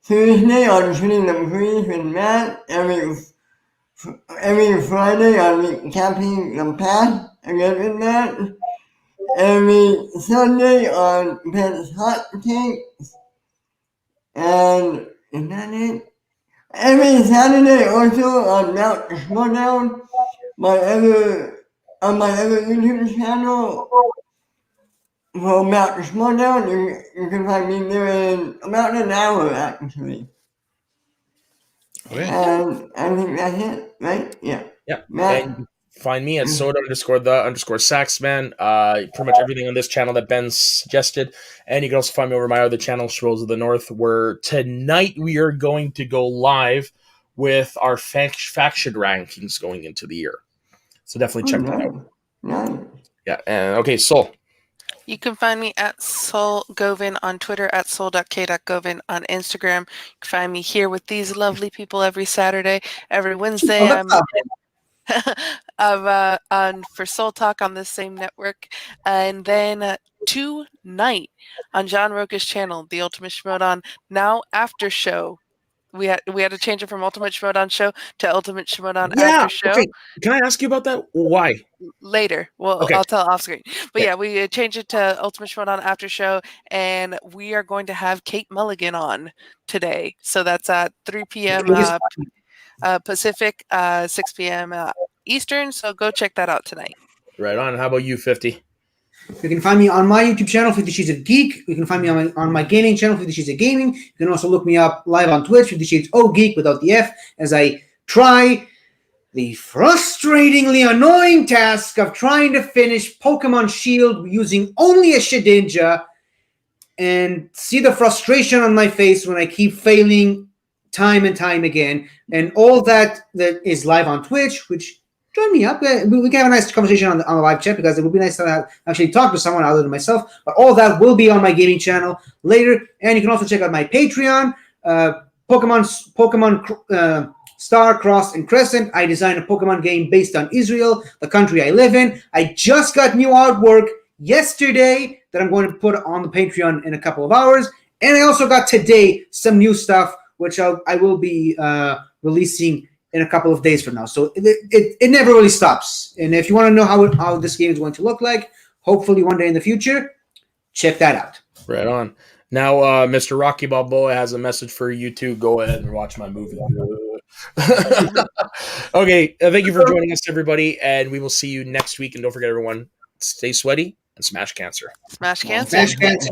Tuesday on Shooting the Breeze with Matt, every Friday on Recapping the Past again with Matt, every Sunday on Ben's Hot Takes, and is that it? Every Saturday also on Mount Schmodown, my other YouTube channel. For Mount Schmodown, you can find me there in about an hour, actually. Okay. And I think that's it, right? Yeah. Yeah. Matt. And you can find me at soda_the_saxman. Pretty much everything on this channel that Ben suggested. And you can also find me over my other channel, Schwills of the North, where tonight we are going to go live with our faction rankings going into the year. So definitely check that out. Nice. Yeah. And okay, Sol. You can find me at Sol Govin on Twitter, at sol.k.govin on Instagram. You can find me here with these lovely people every Saturday. Every Wednesday, I'm on for Soul Talk on this same network. And then tonight on John Roca's channel, The Ultimate Schmodown, now after show. We had to change it from Ultimate Schmodown Show to Ultimate Schmodown After Show. Okay. Can I ask you about that? Why? Later. Well, okay. I'll tell off screen. But yeah, we changed it to Ultimate Schmodown After Show, and we are going to have Kate Mulligan on today. So that's at 3 p.m. Pacific, 6 p.m. Eastern. So go check that out tonight. Right on. How about you, 50? You can find me on my YouTube channel, 50 Shades of Geek. You can find me on my gaming channel, 50 Shades of Gaming. You can also look me up live on Twitch, 50 Shades of Geek without the F, as I try the frustratingly annoying task of trying to finish Pokemon Shield using only a Shedinja, and see the frustration on my face when I keep failing time and time again. And all that is live on Twitch, which join me up. We can have a nice conversation on the live chat, because it would be nice to actually talk to someone other than myself. But all that will be on my gaming channel later. And you can also check out my Patreon, Pokemon Star, Cross, and Crescent. I designed a Pokemon game based on Israel, the country I live in. I just got new artwork yesterday that I'm going to put on the Patreon in a couple of hours. And I also got today some new stuff, which I will be releasing in a couple of days from now. So it never really stops. And if you want to know how this game is going to look like, hopefully one day in the future, check that out. Right on. Now, Mr. Rocky Balboa has a message for you too. Go ahead and watch my movie. Okay, thank you for joining us, everybody, and we will see you next week. And don't forget, everyone, stay sweaty and smash cancer. Smash cancer. Smash cancer.